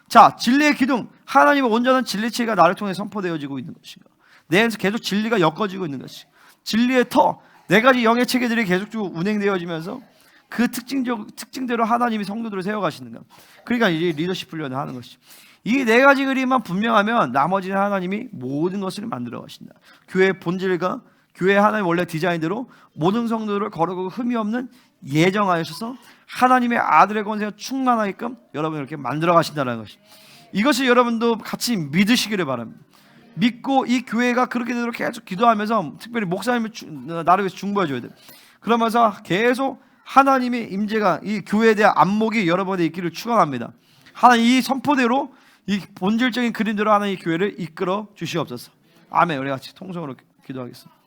자, 진리의 기둥, 하나님의 온전한 진리체가 나를 통해 선포되어지고 있는 것인가. 내 안에서 계속 진리가 엮어지고 있는 것이. 진리의 터, 네 가지 영의 체계들이 계속적으로 운행되어지면서 그 특징대로 하나님이 성도들을 세워가시는가. 그러니까 이제 리더십 훈련을 하는 것이죠. 이 네 가지 그림만 분명하면 나머지는 하나님이 모든 것을 만들어 가신다. 교회의 본질과 교회 하나님 원래 디자인대로 모든 성도들을 거룩하고 흠이 없는 예정하셔서 하나님의 아들의 권세가 충만하게끔 여러분을 이렇게 만들어 가신다는 것이. 이것이 여러분도 같이 믿으시기를 바랍니다. 믿고 이 교회가 그렇게 되도록 계속 기도하면서, 특별히 목사님을 나를 위해서 중보해 줘야 돼요. 그러면서 계속 하나님의 임재가 이 교회에 대한 안목이 여러분에 있기를 축원합니다. 하나님 이 선포대로 이 본질적인 그림대로 하나님 이 교회를 이끌어 주시옵소서. 아멘. 우리 같이 통성으로 기도하겠습니다.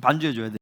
반주해 줘야 돼.